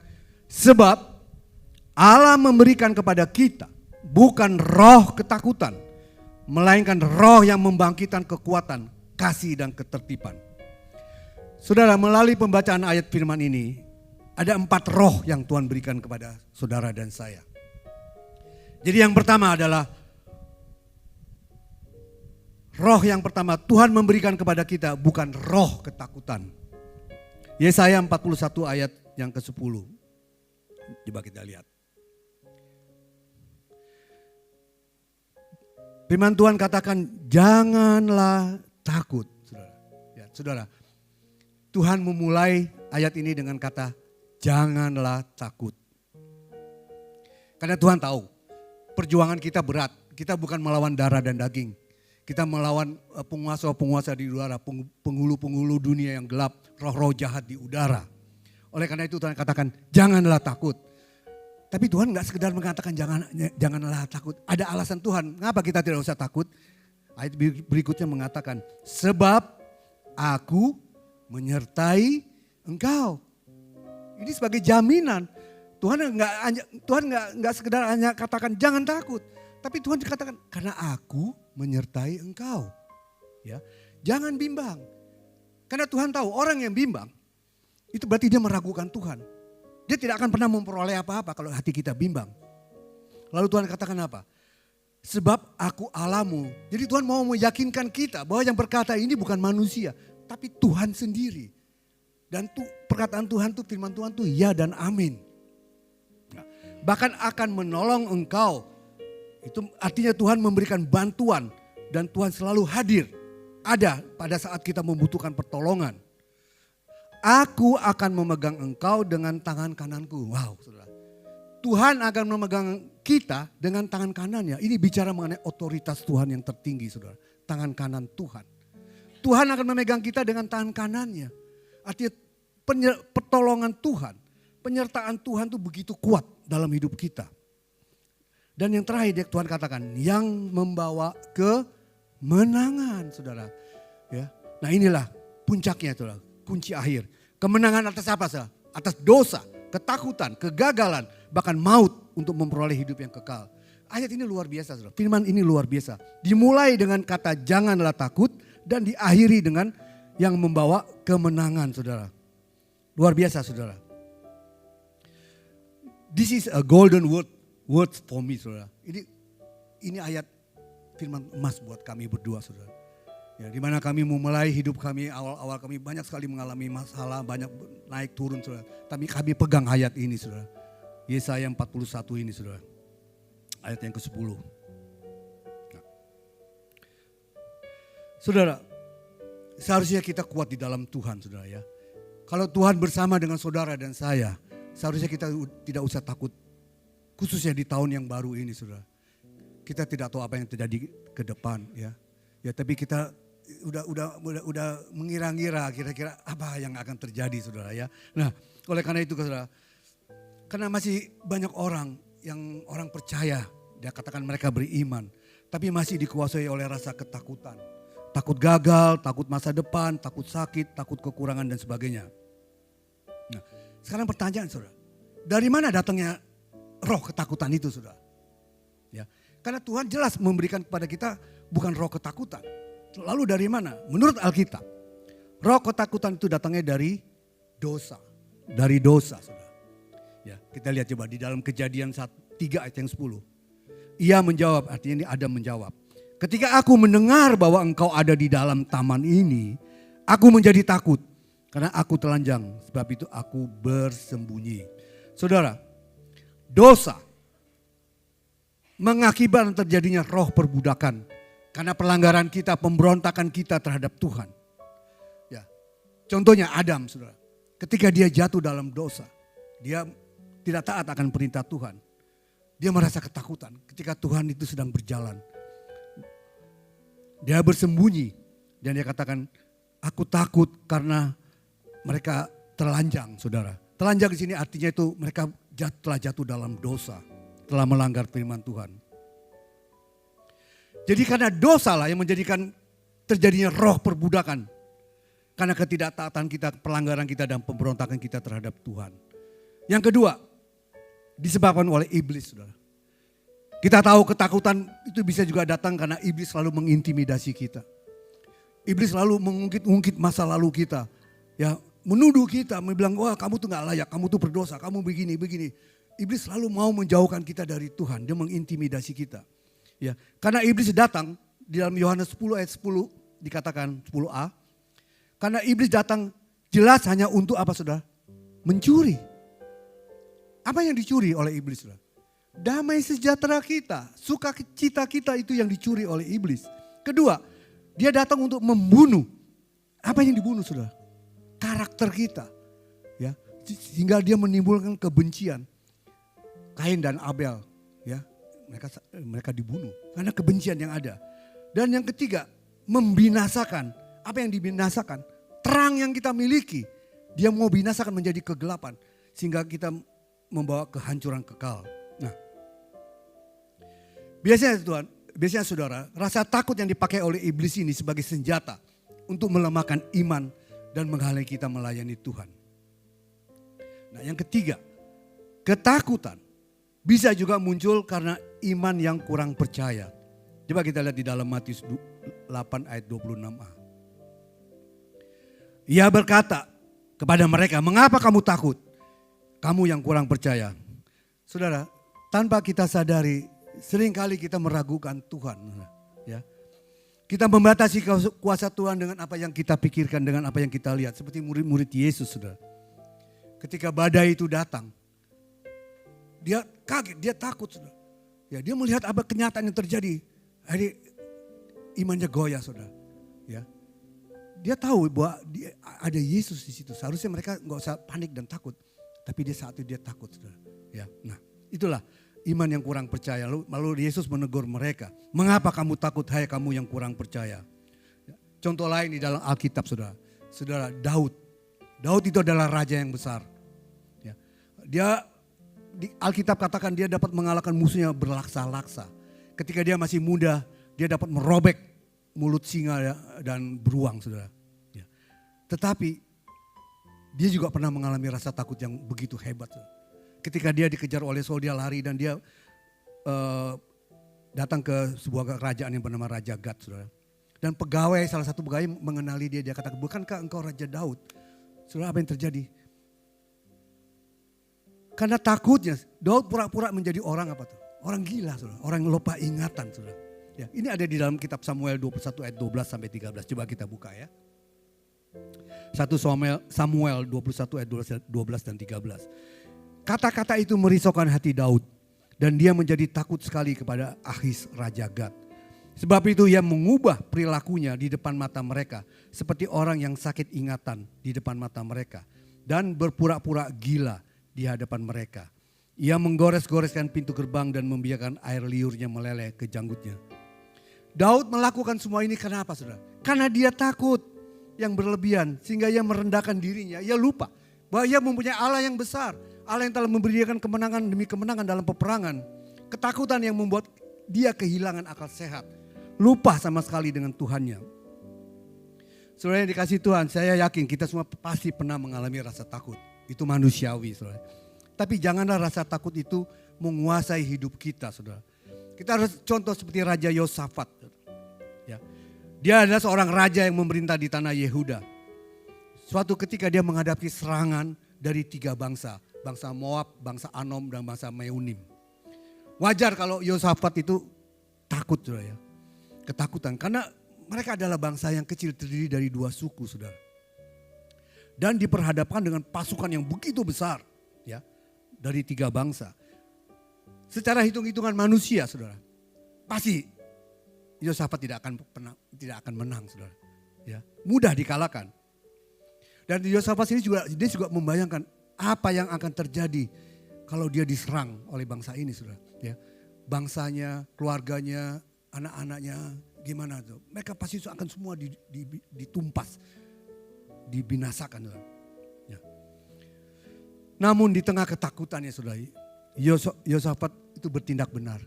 sebab Allah memberikan kepada kita bukan roh ketakutan, melainkan roh yang membangkitkan kekuatan, kasih dan ketertiban. Saudara, melalui pembacaan ayat firman ini, ada 4 roh yang Tuhan berikan kepada saudara dan saya. Jadi yang pertama adalah, roh yang pertama Tuhan memberikan kepada kita bukan roh ketakutan. Yesaya 41 ayat yang ke-10. Coba kita lihat. Firman Tuhan katakan, janganlah takut. Saudara. Ya, saudara, Tuhan memulai ayat ini dengan kata, janganlah takut. Karena Tuhan tahu, perjuangan kita berat. Kita bukan melawan darah dan daging. Kita melawan penguasa-penguasa di udara, penghulu-penghulu dunia yang gelap, roh-roh jahat di udara. Oleh karena itu Tuhan katakan, janganlah takut. Tapi Tuhan nggak sekedar mengatakan janganlah takut. Ada alasan Tuhan, ngapa kita tidak usah takut? Ayat berikutnya mengatakan, sebab aku menyertai engkau. Ini sebagai jaminan. Tuhan nggak sekedar hanya katakan jangan takut, tapi Tuhan dikatakan karena aku menyertai engkau. Ya, jangan bimbang. Karena Tuhan tahu orang yang bimbang itu berarti dia meragukan Tuhan. Dia tidak akan pernah memperoleh apa-apa kalau hati kita bimbang. Lalu Tuhan katakan apa? Sebab aku Allahmu. Jadi Tuhan mau meyakinkan kita bahwa yang berkata ini bukan manusia, tapi Tuhan sendiri. Dan perkataan Tuhan tuh, firman Tuhan tuh ya dan amin. Bahkan akan menolong engkau. Itu artinya Tuhan memberikan bantuan dan Tuhan selalu hadir. Ada pada saat kita membutuhkan pertolongan. Aku akan memegang engkau dengan tangan kananku. Wow, saudara. Tuhan akan memegang kita dengan tangan kanannya. Ini bicara mengenai otoritas Tuhan yang tertinggi, saudara. Tangan kanan Tuhan. Tuhan akan memegang kita dengan tangan kanannya. Artinya pertolongan Tuhan, penyertaan Tuhan itu begitu kuat dalam hidup kita. Dan yang terakhir Tuhan katakan, yang membawa kemenangan, saudara. Ya, nah inilah puncaknya, saudara. Kunci akhir. Kemenangan atas apa, saudara? Atas dosa, ketakutan, kegagalan, bahkan maut untuk memperoleh hidup yang kekal. Ayat ini luar biasa, saudara. Firman ini luar biasa. Dimulai dengan kata janganlah takut dan diakhiri dengan yang membawa kemenangan, saudara. Luar biasa, saudara. This is a golden word for me, saudara. Ini ayat firman emas buat kami berdua, saudara. Ya, di mana kami memulai hidup kami, awal-awal kami banyak sekali mengalami masalah, banyak naik turun, saudara. Tapi kami pegang ayat ini, saudara. Yesaya 41 ini, saudara. Ayat yang ke-10. Nah. Saudara, seharusnya kita kuat di dalam Tuhan, saudara ya. Kalau Tuhan bersama dengan saudara dan saya, seharusnya kita tidak usah takut. Khususnya di tahun yang baru ini, saudara. Kita tidak tahu apa yang terjadi ke depan, ya. Ya, tapi kita udah mengira-ngira kira-kira apa yang akan terjadi, saudara ya. Nah, oleh karena itu, saudara, karena masih banyak orang yang orang percaya, dia katakan mereka beriman, tapi masih dikuasai oleh rasa ketakutan. Takut gagal, takut masa depan, takut sakit, takut kekurangan dan sebagainya. Nah, sekarang pertanyaan, saudara, dari mana datangnya roh ketakutan itu, saudara? Ya, karena Tuhan jelas memberikan kepada kita bukan roh ketakutan. Lalu dari mana? Menurut Alkitab, roh ketakutan itu datangnya dari dosa. Dari dosa, saudara. Ya, kita lihat coba di dalam Kejadian 3 ayat yang 10. Ia menjawab, artinya ini Adam menjawab. Ketika aku mendengar bahwa engkau ada di dalam taman ini, aku menjadi takut. Karena aku telanjang, sebab itu aku bersembunyi. Saudara, dosa mengakibatkan terjadinya roh perbudakan. Karena pelanggaran kita, pemberontakan kita terhadap Tuhan. Ya, contohnya Adam, saudara. Ketika dia jatuh dalam dosa, dia tidak taat akan perintah Tuhan. Dia merasa ketakutan ketika Tuhan itu sedang berjalan. Dia bersembunyi dan dia katakan, aku takut karena mereka telanjang, saudara. Telanjang di sini artinya itu mereka telah jatuh dalam dosa, telah melanggar firman Tuhan. Jadi karena dosa lah yang menjadikan terjadinya roh perbudakan. Karena ketidaktaatan kita, pelanggaran kita dan pemberontakan kita terhadap Tuhan. Yang kedua, disebabkan oleh iblis, saudara. Kita tahu ketakutan itu bisa juga datang karena iblis selalu mengintimidasi kita. Iblis selalu mengungkit-ungkit masa lalu kita. Ya, menuduh kita, bilang, wah kamu tuh gak layak, kamu tuh berdosa, kamu begini. Iblis selalu mau menjauhkan kita dari Tuhan, dia mengintimidasi kita. Ya, karena iblis datang di dalam Yohanes 10 ayat 10 dikatakan 10a. Karena iblis datang jelas hanya untuk apa, saudara? Mencuri. Apa yang dicuri oleh iblis, saudara? Damai sejahtera kita, sukacita kita itu yang dicuri oleh iblis. Kedua, dia datang untuk membunuh. Apa yang dibunuh, saudara? Karakter kita. Ya, sehingga dia menimbulkan kebencian. Kain dan Abel, ya. Mereka dibunuh karena kebencian yang ada. Dan yang ketiga, membinasakan. Apa yang dibinasakan? Terang yang kita miliki. Dia mau binasakan menjadi kegelapan. Sehingga kita membawa kehancuran kekal. Nah, biasanya saudara, rasa takut yang dipakai oleh iblis ini sebagai senjata untuk melemahkan iman dan menghalangi kita melayani Tuhan. Nah, yang ketiga, ketakutan bisa juga muncul karena iman yang kurang percaya. Coba kita lihat di dalam Matius 8 ayat 26a. Ia berkata kepada mereka, "Mengapa kamu takut? Kamu yang kurang percaya." Saudara, tanpa kita sadari, seringkali kita meragukan Tuhan. Ya. Kita membatasi kuasa Tuhan dengan apa yang kita pikirkan, dengan apa yang kita lihat. Seperti murid-murid Yesus, saudara. Ketika badai itu datang, dia kaget, dia takut, saudara. Ya, dia melihat apa kenyataan yang terjadi. Akhirnya imannya goyah, saudara. Ya. Dia tahu bahwa ada Yesus di situ. Seharusnya mereka nggak usah panik dan takut. Tapi saat itu dia takut, saudara. Ya, nah itulah iman yang kurang percaya. Lalu Yesus menegur mereka. "Mengapa kamu takut, hai kamu yang kurang percaya?" Contoh lain di dalam Alkitab, saudara. Saudara, Daud. Daud itu adalah raja yang besar. Ya. Dia di Alkitab katakan dia dapat mengalahkan musuhnya berlaksa-laksa. Ketika dia masih muda, dia dapat merobek mulut singa dan beruang, saudara. Ya. Tetapi dia juga pernah mengalami rasa takut yang begitu hebat, saudara. Ketika dia dikejar oleh Saul, dia lari dan dia datang ke sebuah kerajaan yang bernama Raja Gad, saudara. Dan salah satu pegawai mengenali dia katakan, "Bukankah engkau Raja Daud?" Saudara, apa yang terjadi? Karena takutnya, Daud pura-pura menjadi orang apa tuh? Orang gila, saudara. Orang lupa ingatan, saudara. Ya, ini ada di dalam kitab Samuel 21 ayat 12 sampai 13. Coba kita buka ya. 1 Samuel 21 ayat 12 dan 13. Kata-kata itu merisaukan hati Daud dan dia menjadi takut sekali kepada Ahis Raja Gad. Sebab itu ia mengubah perilakunya di depan mata mereka seperti orang yang sakit ingatan di depan mata mereka dan berpura-pura gila di hadapan mereka. Ia menggores-goreskan pintu gerbang dan membiarkan air liurnya meleleh ke janggutnya. Daud melakukan semua ini kenapa, saudara? Karena dia takut yang berlebihan sehingga ia merendahkan dirinya. Ia lupa bahwa ia mempunyai Allah yang besar. Allah yang telah memberikan kemenangan demi kemenangan dalam peperangan. Ketakutan yang membuat dia kehilangan akal sehat. Lupa sama sekali dengan Tuhannya. Saudara yang dikasihi Tuhan, saya yakin kita semua pasti pernah mengalami rasa takut. Itu manusiawi, saudara. Tapi janganlah rasa takut itu menguasai hidup kita, saudara. Kita harus contoh seperti Raja Yosafat. Ya. Dia adalah seorang raja yang memerintah di tanah Yehuda. Suatu ketika dia menghadapi serangan dari 3 bangsa. Bangsa Moab, bangsa Anom, dan bangsa Meunim. Wajar kalau Yosafat itu takut, saudara ya. Ketakutan, karena mereka adalah bangsa yang kecil terdiri dari 2 suku, saudara. Dan diperhadapkan dengan pasukan yang begitu besar, ya, dari 3 bangsa. Secara hitung-hitungan manusia, saudara, pasti Yosafat tidak akan menang, saudara. Ya, mudah dikalahkan. Dan Yosafat ini dia juga membayangkan apa yang akan terjadi kalau dia diserang oleh bangsa ini, saudara. Ya, bangsanya, keluarganya, anak-anaknya, gimana tuh? Mereka pasti akan semua ditumpas, dibinasakan, saudara. Ya. Namun di tengah ketakutannya, saudara, Yosafat itu bertindak benar.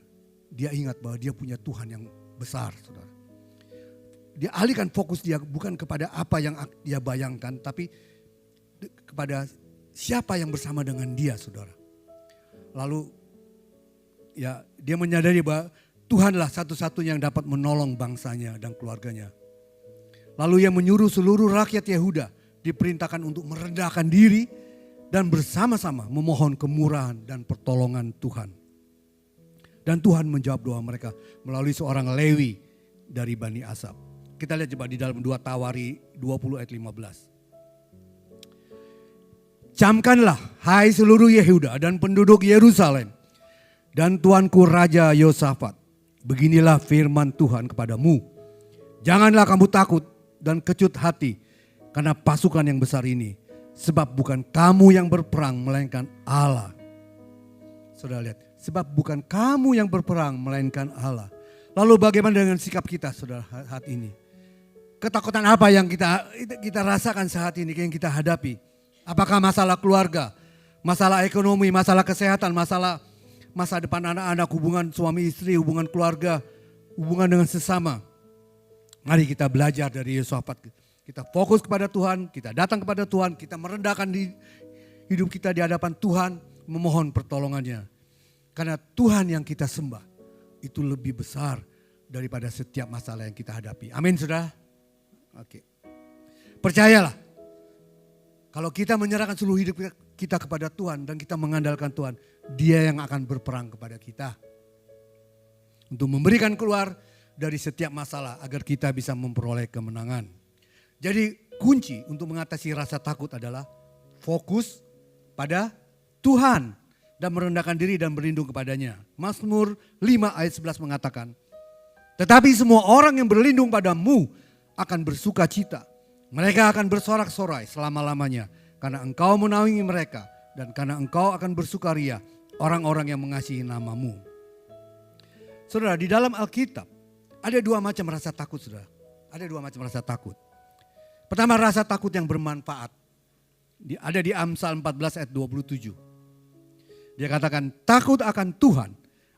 Dia ingat bahwa dia punya Tuhan yang besar, saudara. Dia alihkan fokus dia bukan kepada apa yang dia bayangkan, tapi kepada siapa yang bersama dengan dia, saudara. Lalu ya dia menyadari bahwa Tuhanlah satu-satunya yang dapat menolong bangsanya dan keluarganya. Lalu ia menyuruh seluruh rakyat Yehuda diperintahkan untuk merendahkan diri dan bersama-sama memohon kemurahan dan pertolongan Tuhan. Dan Tuhan menjawab doa mereka melalui seorang Lewi dari Bani Asaf. Kita lihat coba di dalam 2 Tawari 20 ayat 15. Camkanlah hai seluruh Yehuda dan penduduk Yerusalem dan tuanku Raja Yosafat. Beginilah firman Tuhan kepadamu. Janganlah kamu takut dan kecut hati karena pasukan yang besar ini. Sebab bukan kamu yang berperang melainkan Allah. Saudara lihat, sebab bukan kamu yang berperang melainkan Allah. Lalu bagaimana dengan sikap kita, saudara, saat ini? Ketakutan apa yang kita rasakan saat ini, yang kita hadapi? Apakah masalah keluarga, masalah ekonomi, masalah kesehatan, masalah masa depan anak-anak, hubungan suami istri, hubungan keluarga, hubungan dengan sesama. Mari kita belajar dari Yehosafat. Kita fokus kepada Tuhan, kita datang kepada Tuhan, kita merendahkan hidup kita di hadapan Tuhan, memohon pertolongannya. Karena Tuhan yang kita sembah itu lebih besar daripada setiap masalah yang kita hadapi. Amin, saudara? Oke. Percayalah, kalau kita menyerahkan seluruh hidup kita kepada Tuhan dan kita mengandalkan Tuhan, Dia yang akan berperang kepada kita. Untuk memberikan keluar dari setiap masalah agar kita bisa memperoleh kemenangan. Jadi kunci untuk mengatasi rasa takut adalah fokus pada Tuhan dan merendahkan diri dan berlindung kepadanya. Mazmur 5 ayat 11 mengatakan, tetapi semua orang yang berlindung padamu akan bersuka cita. Mereka akan bersorak-sorai selama-lamanya karena engkau menaungi mereka dan karena engkau akan bersukaria orang-orang yang mengasihi namamu. Saudara, di dalam Alkitab ada dua macam rasa takut, saudara. Ada dua macam rasa takut. Pertama, rasa takut yang bermanfaat. Ada di Amsal 14 ayat 27. Dia katakan takut akan Tuhan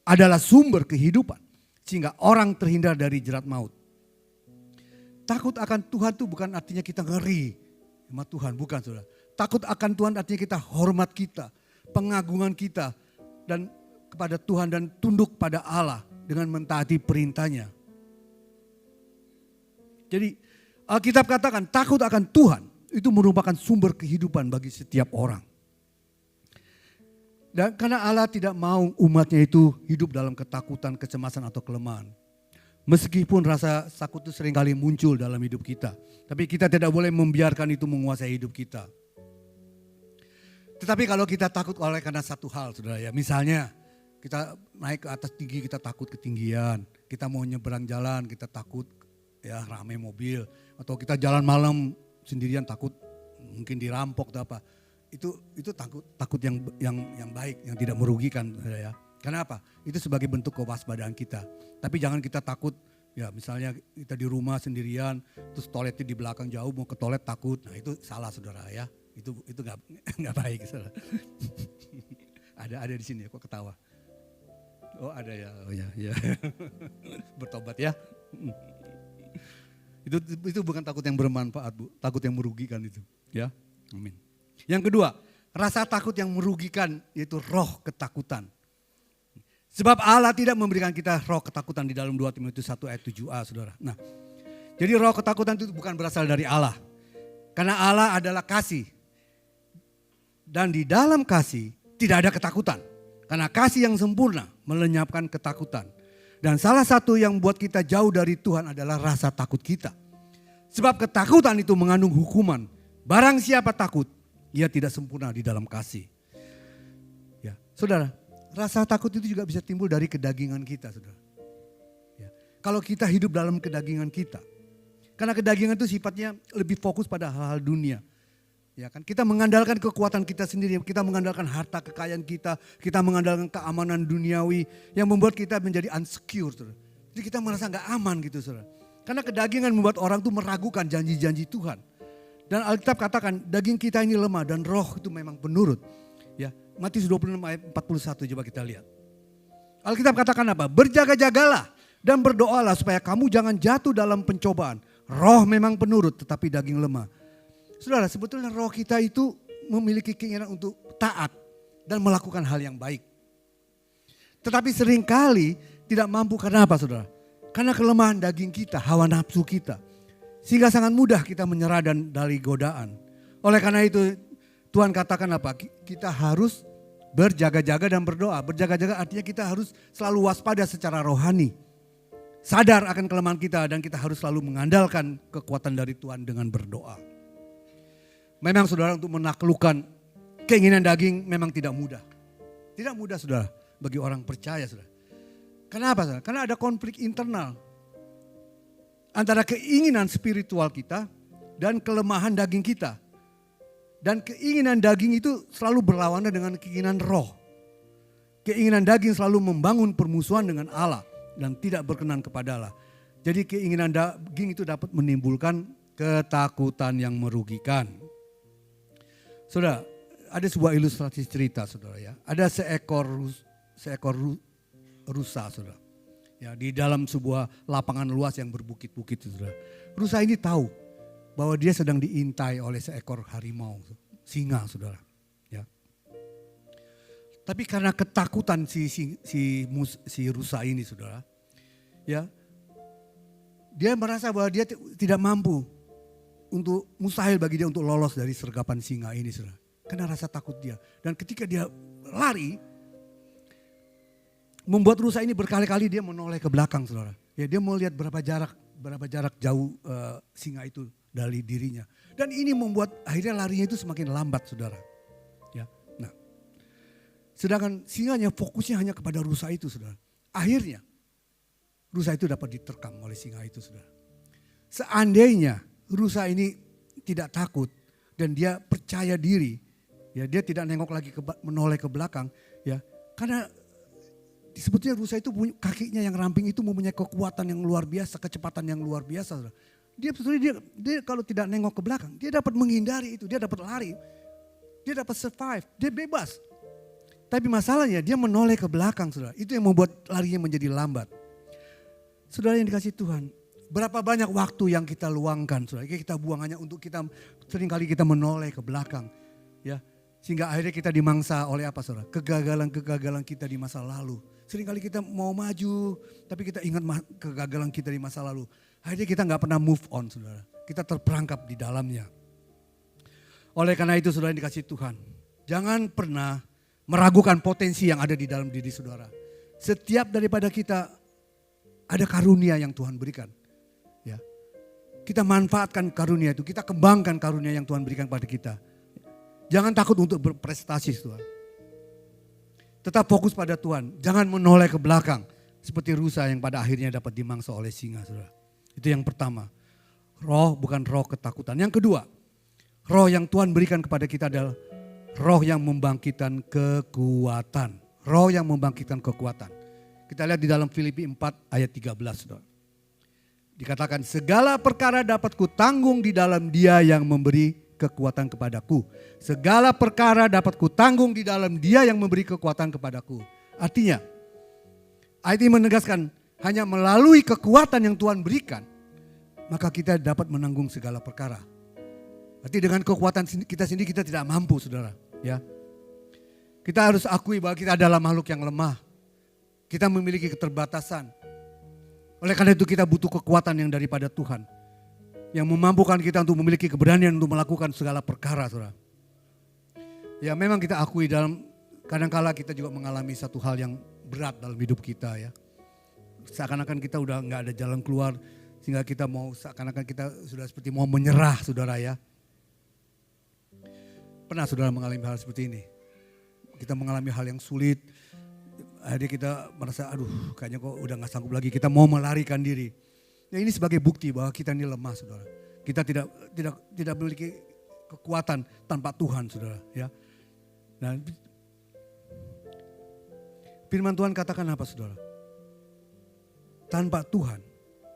adalah sumber kehidupan sehingga orang terhindar dari jerat maut. Takut akan Tuhan itu bukan artinya kita ngeri sama Tuhan, bukan, saudara. Takut akan Tuhan artinya kita hormat kita, pengagungan kita dan kepada Tuhan dan tunduk pada Allah dengan mentaati perintahnya. Jadi Alkitab katakan takut akan Tuhan itu merupakan sumber kehidupan bagi setiap orang. Dan karena Allah tidak mau umatnya itu hidup dalam ketakutan, kecemasan atau kelemahan. Meskipun rasa takut itu seringkali muncul dalam hidup kita. Tapi kita tidak boleh membiarkan itu menguasai hidup kita. Tetapi kalau kita takut karena satu hal, saudara ya. Misalnya kita naik ke atas tinggi, kita takut ketinggian. Kita mau nyeberang jalan, kita takut ya ramai mobil. Atau kita jalan malam sendirian takut mungkin dirampok atau apa. Itu takut yang baik, yang tidak merugikan, saudara ya. Kenapa? Itu sebagai bentuk kewaspadaan kita. Tapi jangan kita takut, ya misalnya kita di rumah sendirian, terus toiletnya di belakang jauh, mau ke toilet takut. Nah itu salah, saudara ya. Itu nggak baik, saudara. ada di sini, kok ketawa? Oh ada ya, oh ya. Bertobat ya. Itu bukan takut yang bermanfaat, Bu. Takut yang merugikan itu, ya. Amin. Yang kedua, rasa takut yang merugikan yaitu roh ketakutan. Sebab Allah tidak memberikan kita roh ketakutan di dalam 2 Timotius 1 ayat 7a, saudara. Nah, jadi roh ketakutan itu bukan berasal dari Allah. Karena Allah adalah kasih. Dan di dalam kasih tidak ada ketakutan. Karena kasih yang sempurna melenyapkan ketakutan. Dan salah satu yang buat kita jauh dari Tuhan adalah rasa takut kita. Sebab ketakutan itu mengandung hukuman. Barang siapa takut, ia tidak sempurna di dalam kasih. Ya, saudara. Rasa takut itu juga bisa timbul dari kedagingan kita, saudara. Ya. Kalau kita hidup dalam kedagingan kita, karena kedagingan itu sifatnya lebih fokus pada hal-hal dunia. Ya kan, kita mengandalkan kekuatan kita sendiri, kita mengandalkan harta kekayaan kita mengandalkan keamanan duniawi yang membuat kita menjadi insecure, saudara. Jadi kita merasa nggak aman gitu, saudara. Karena kedagingan membuat orang tuh meragukan janji-janji Tuhan. Dan Alkitab katakan daging kita ini lemah dan roh itu memang penurut. Ya. Matius 26 ayat 41 coba kita lihat. Alkitab katakan apa? Berjaga-jagalah dan berdoalah supaya kamu jangan jatuh dalam pencobaan. Roh memang penurut tetapi daging lemah. Saudara, sebetulnya roh kita itu memiliki keinginan untuk taat dan melakukan hal yang baik. Tetapi seringkali tidak mampu karena apa, saudara? Karena kelemahan daging kita, hawa nafsu kita. Sehingga sangat mudah kita menyerah dan dari godaan. Oleh karena itu Tuhan katakan apa? Kita harus berjaga-jaga dan berdoa. Berjaga-jaga artinya kita harus selalu waspada secara rohani. Sadar akan kelemahan kita dan kita harus selalu mengandalkan kekuatan dari Tuhan dengan berdoa. Memang saudara untuk menaklukkan keinginan daging memang tidak mudah. Tidak mudah saudara bagi orang percaya saudara. Kenapa saudara? Karena ada konflik internal. Antara keinginan spiritual kita dan kelemahan daging kita. Dan keinginan daging itu selalu berlawanan dengan keinginan roh. Keinginan daging selalu membangun permusuhan dengan Allah dan tidak berkenan kepada Allah. Jadi keinginan daging itu dapat menimbulkan ketakutan yang merugikan. Saudara, ada sebuah ilustrasi cerita saudara ya. Ada seekor rusa saudara. Ya, di dalam sebuah lapangan luas yang berbukit-bukit saudara. Rusa ini tahu bahwa dia sedang diintai oleh seekor harimau, singa saudara. Ya. Tapi karena ketakutan si rusa ini saudara. Ya, dia merasa bahwa dia tidak mampu, mustahil bagi dia untuk lolos dari sergapan singa ini saudara. Karena rasa takut dia. Dan ketika dia lari, membuat rusa ini berkali-kali dia menoleh ke belakang saudara. Ya, dia mau lihat berapa jarak jauh singa itu dari dirinya. Dan ini membuat akhirnya larinya itu semakin lambat saudara. Ya, nah, sedangkan singanya fokusnya hanya kepada rusa itu saudara. Akhirnya rusa itu dapat diterkam oleh singa itu saudara. Seandainya rusa ini tidak takut dan dia percaya diri, ya dia tidak nengok lagi menoleh ke belakang, ya karena sebetulnya rusa itu punya kakinya yang ramping itu mempunyai kekuatan yang luar biasa, kecepatan yang luar biasa. Saudara. Dia sebetulnya dia kalau tidak nengok ke belakang, dia dapat menghindari itu, dia dapat lari, dia dapat survive, dia bebas. Tapi masalahnya dia menoleh ke belakang saudara, itu yang membuat larinya menjadi lambat. Saudara yang dikasih Tuhan, berapa banyak waktu yang kita luangkan saudara, kita buang hanya untuk seringkali kita menoleh ke belakang. Ya, sehingga akhirnya kita dimangsa oleh apa saudara? Kegagalan-kegagalan kita di masa lalu. Seringkali kita mau maju, tapi kita ingat kegagalan kita di masa lalu. Akhirnya kita gak pernah move on saudara. Kita terperangkap di dalamnya. Oleh karena itu saudara yang dikasih Tuhan, jangan pernah meragukan potensi yang ada di dalam diri saudara. Setiap daripada kita ada karunia yang Tuhan berikan. Ya, kita manfaatkan karunia itu, kita kembangkan karunia yang Tuhan berikan pada kita. Jangan takut untuk berprestasi Tuhan. Tetap fokus pada Tuhan. Jangan menoleh ke belakang. Seperti rusa yang pada akhirnya dapat dimangsa oleh singa saudara. Itu yang pertama. Roh bukan roh ketakutan. Yang kedua. Roh yang Tuhan berikan kepada kita adalah roh yang membangkitkan kekuatan. Roh yang membangkitkan kekuatan. Kita lihat di dalam Filipi 4 ayat 13 saudara. Dikatakan segala perkara dapat kutanggung di dalam Dia yang memberi kekuatan kepadaku. Segala perkara dapat kutanggung di dalam Dia yang memberi kekuatan kepadaku. Artinya, ayat ini menegaskan hanya melalui kekuatan yang Tuhan berikan, maka kita dapat menanggung segala perkara. Artinya dengan kekuatan kita sendiri kita tidak mampu saudara. Ya, kita harus akui bahwa kita adalah makhluk yang lemah. Kita memiliki keterbatasan. Oleh karena itu kita butuh kekuatan yang daripada Tuhan. Yang memampukan kita untuk memiliki keberanian untuk melakukan segala perkara saudara. Ya memang kita akui kadang-kala kita juga mengalami satu hal yang berat dalam hidup kita ya. Seakan-akan kita udah gak ada jalan keluar. Sehingga kita seakan-akan kita sudah seperti mau menyerah saudara ya. Pernah saudara mengalami hal seperti ini? Kita mengalami hal yang sulit. Akhirnya kita merasa aduh kayaknya kok udah gak sanggup lagi. Kita mau melarikan diri. Ya ini sebagai bukti bahwa kita ini lemah saudara. Kita tidak memiliki kekuatan tanpa Tuhan saudara ya. Nah, firman Tuhan katakan apa saudara? Tanpa Tuhan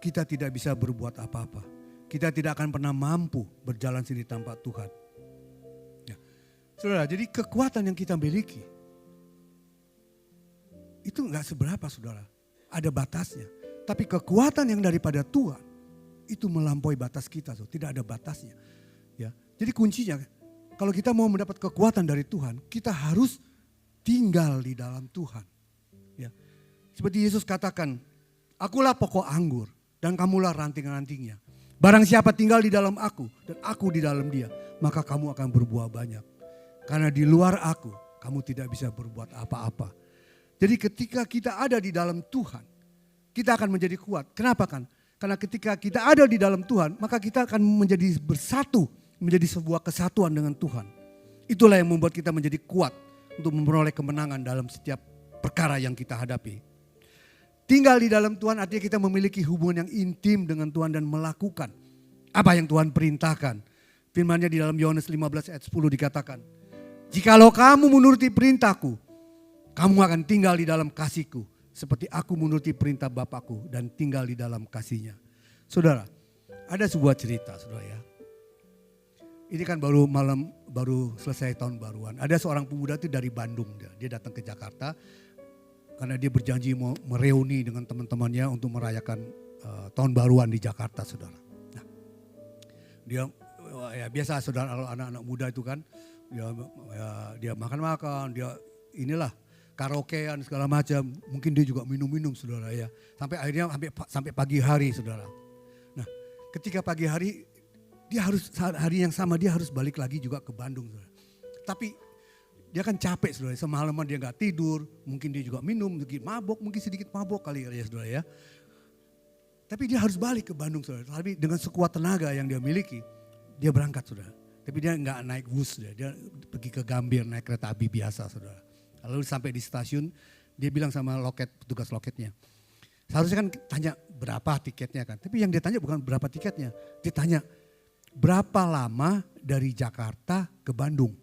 kita tidak bisa berbuat apa-apa. Kita tidak akan pernah mampu berjalan sendiri tanpa Tuhan. Ya. Saudara, jadi kekuatan yang kita miliki itu gak seberapa saudara. Ada batasnya. Tapi kekuatan yang daripada Tuhan itu melampaui batas kita, so. Tidak ada batasnya. Ya, jadi kuncinya kalau kita mau mendapat kekuatan dari Tuhan, kita harus tinggal di dalam Tuhan. Ya, seperti Yesus katakan, akulah pokok anggur dan kamulah ranting-rantingnya. Barang siapa tinggal di dalam aku dan aku di dalam dia, maka kamu akan berbuah banyak. Karena di luar aku, kamu tidak bisa berbuat apa-apa. Jadi ketika kita ada di dalam Tuhan, kita akan menjadi kuat. Kenapa kan? Karena ketika kita ada di dalam Tuhan, maka kita akan menjadi bersatu, menjadi sebuah kesatuan dengan Tuhan. Itulah yang membuat kita menjadi kuat untuk memperoleh kemenangan dalam setiap perkara yang kita hadapi. Tinggal di dalam Tuhan artinya kita memiliki hubungan yang intim dengan Tuhan dan melakukan apa yang Tuhan perintahkan. Firman-Nya di dalam Yohanes 15 ayat 10 dikatakan, jikalau kamu menuruti perintahku, kamu akan tinggal di dalam kasihku. Seperti aku menuruti perintah Bapakku dan tinggal di dalam kasih-Nya. Saudara, ada sebuah cerita saudara ya. Ini kan baru malam baru selesai tahun baruan. Ada seorang pemuda itu dari Bandung, dia datang ke Jakarta karena dia berjanji mau mereuni dengan teman-temannya untuk merayakan tahun baruan di Jakarta, saudara. Nah, dia ya biasa saudara, kalau anak-anak muda itu kan dia makan-makan, dia inilah karaokean segala macam. Mungkin dia juga minum-minum, saudara ya. Sampai akhirnya sampai pagi hari, saudara. Nah, ketika pagi hari dia harus hari yang sama dia harus balik lagi juga ke Bandung, saudara. Tapi dia kan capek, saudara. Semalaman dia nggak tidur, mungkin dia juga minum, mungkin sedikit mabok kali ya, saudara ya. Tapi dia harus balik ke Bandung, saudara. Tapi dengan sekuat tenaga yang dia miliki, dia berangkat, saudara. Tapi dia nggak naik bus, dia pergi ke Gambir naik kereta api biasa, saudara. Lalu sampai di stasiun, dia bilang sama petugas loketnya. Seharusnya kan tanya berapa tiketnya kan. Tapi yang dia tanya bukan berapa tiketnya, dia tanya berapa lama dari Jakarta ke Bandung.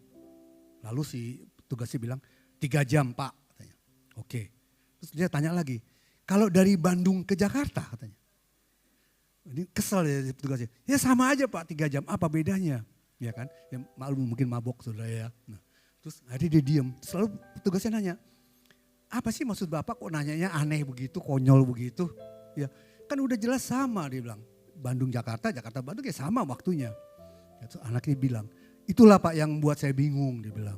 Lalu si petugasnya bilang 3 jam Pak. Katanya. Oke. Terus dia tanya lagi, kalau dari Bandung ke Jakarta katanya. Ini kesel ya petugasnya. Ya sama aja Pak 3 jam, apa bedanya? Ya kan, ya maklum mungkin mabok saudara ya. Nah, terus akhirnya dia diem. Selalu petugasnya nanya, apa sih maksud Bapak kok nanyanya aneh begitu, konyol begitu? Ya kan udah jelas sama dia bilang. Bandung Jakarta, Jakarta Bandung ya sama waktunya. Terus anaknya bilang, itulah Pak yang buat saya bingung dia bilang.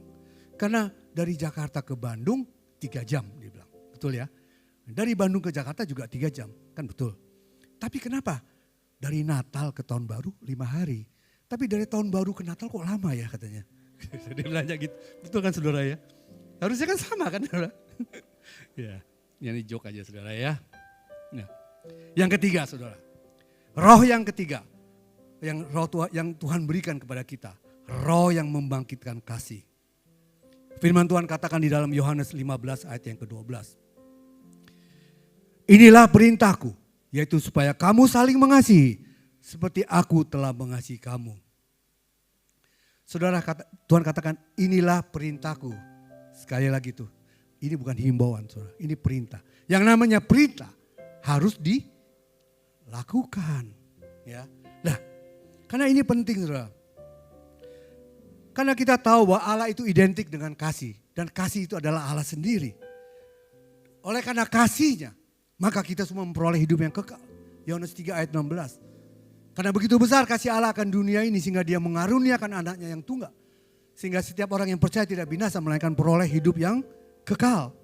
Karena dari Jakarta ke Bandung 3 jam dia bilang. Betul ya? Dari Bandung ke Jakarta juga 3 jam, kan betul. Tapi kenapa? Dari Natal ke Tahun Baru 5 hari. Tapi dari Tahun Baru ke Natal kok lama ya katanya. Dia bilangnya gitu. Betul kan saudara ya? Harusnya kan sama kan saudara? Ya, ini joke aja saudara ya. Nah, yang ketiga saudara. Roh yang ketiga. Yang Tuhan berikan kepada kita. Roh yang membangkitkan kasih. Firman Tuhan katakan di dalam Yohanes 15 ayat yang ke-12. Inilah perintahku, yaitu supaya kamu saling mengasihi seperti aku telah mengasihi kamu. Saudara, Tuhan katakan inilah perintahku. Sekali lagi tuh, ini bukan himbauan saudara, ini perintah. Yang namanya perintah harus dilakukan. Ya. Nah, karena ini penting saudara. Karena kita tahu bahwa Allah itu identik dengan kasih. Dan kasih itu adalah Allah sendiri. Oleh karena kasihnya, maka kita semua memperoleh hidup yang kekal. Yohanes 3 ayat 16. Karena begitu besar kasih Allah akan dunia ini sehingga dia mengaruniakan anaknya yang tunggal. Sehingga setiap orang yang percaya tidak binasa melainkan peroleh hidup yang kekal.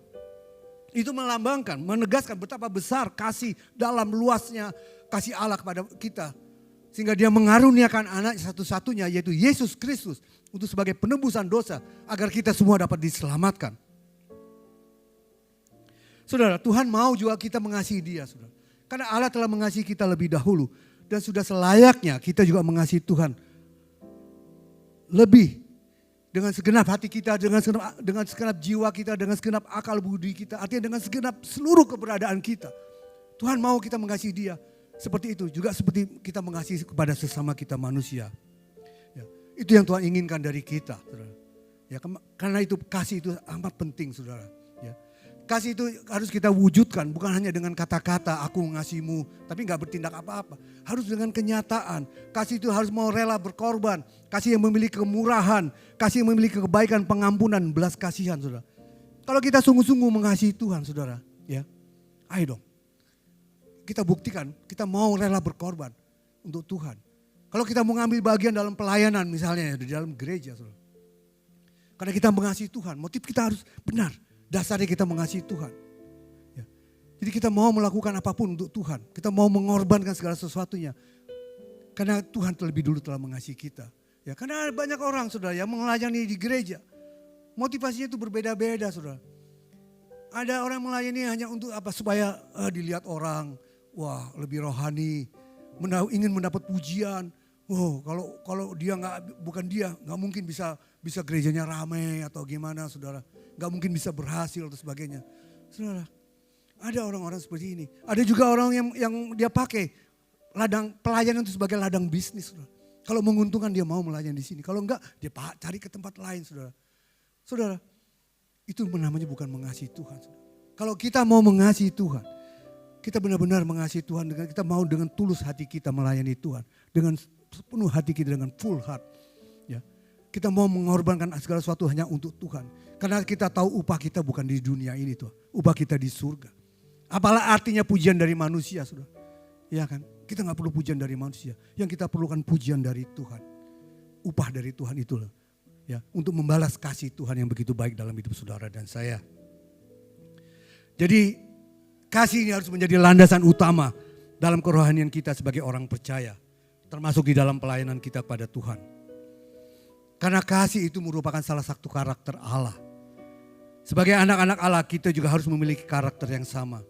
Itu melambangkan, menegaskan betapa besar kasih dalam luasnya kasih Allah kepada kita. Sehingga dia mengaruniakan anak satu-satunya yaitu Yesus Kristus untuk sebagai penebusan dosa agar kita semua dapat diselamatkan. Saudara, Tuhan mau juga kita mengasihi dia, saudara. Karena Allah telah mengasihi kita lebih dahulu dan sudah selayaknya kita juga mengasihi Tuhan lebih dengan segenap hati kita, dengan segenap jiwa kita, dengan segenap akal budi kita, artinya dengan segenap seluruh keberadaan kita. Tuhan mau kita mengasihi dia. Seperti itu, juga seperti kita mengasihi kepada sesama kita manusia. Ya, itu yang Tuhan inginkan dari kita. Saudara. Ya, karena itu kasih itu amat penting saudara. Ya. Kasih itu harus kita wujudkan, bukan hanya dengan kata-kata aku mengasihimu, tapi gak bertindak apa-apa. Harus dengan kenyataan. Kasih itu harus mau rela berkorban. Kasih yang memiliki kemurahan, kasih yang memiliki kebaikan, pengampunan, belas kasihan saudara. Kalau kita sungguh-sungguh mengasihi Tuhan saudara, ya, ayo dong. Kita buktikan, kita mau rela berkorban untuk Tuhan. Kalau kita mau ngambil bagian dalam pelayanan misalnya di dalam gereja. Saudara. Karena kita mengasihi Tuhan, motif kita harus benar. Dasarnya kita mengasihi Tuhan. Ya. Jadi kita mau melakukan apapun untuk Tuhan. Kita mau mengorbankan segala sesuatunya. Karena Tuhan terlebih dulu telah mengasihi kita. Ya, karena banyak orang saudara yang melayani di gereja. Motivasinya itu berbeda-beda saudara. Ada orang melayani hanya untuk apa? Supaya dilihat orang. Wah, lebih rohani, ingin mendapat pujian. Oh, kalau dia bukan dia, nggak mungkin bisa gerejanya ramai atau gimana, saudara. Nggak mungkin bisa berhasil atau sebagainya, saudara. Ada orang-orang seperti ini. Ada juga orang yang dia pakai ladang pelayanan itu sebagai ladang bisnis, saudara. Kalau menguntungkan dia mau melayani di sini. Kalau enggak, dia cari ke tempat lain, saudara. Saudara, itu namanya bukan mengasihi Tuhan. Saudara. Kalau kita mau mengasihi Tuhan, kita benar-benar mengasihi Tuhan, kita mau dengan tulus hati kita melayani Tuhan. Dengan sepenuh hati kita, dengan full heart. Ya. Kita mau mengorbankan segala sesuatu hanya untuk Tuhan. Karena kita tahu upah kita bukan di dunia ini tuh. Upah kita di surga. Apalah artinya pujian dari manusia, saudara. Ya kan? Kita gak perlu pujian dari manusia. Yang kita perlukan pujian dari Tuhan. Upah dari Tuhan itulah. Ya, untuk membalas kasih Tuhan yang begitu baik dalam hidup saudara dan saya. Jadi kasih ini harus menjadi landasan utama dalam kerohanian kita sebagai orang percaya. Termasuk di dalam pelayanan kita kepada Tuhan. Karena kasih itu merupakan salah satu karakter Allah. Sebagai anak-anak Allah kita juga harus memiliki karakter yang sama.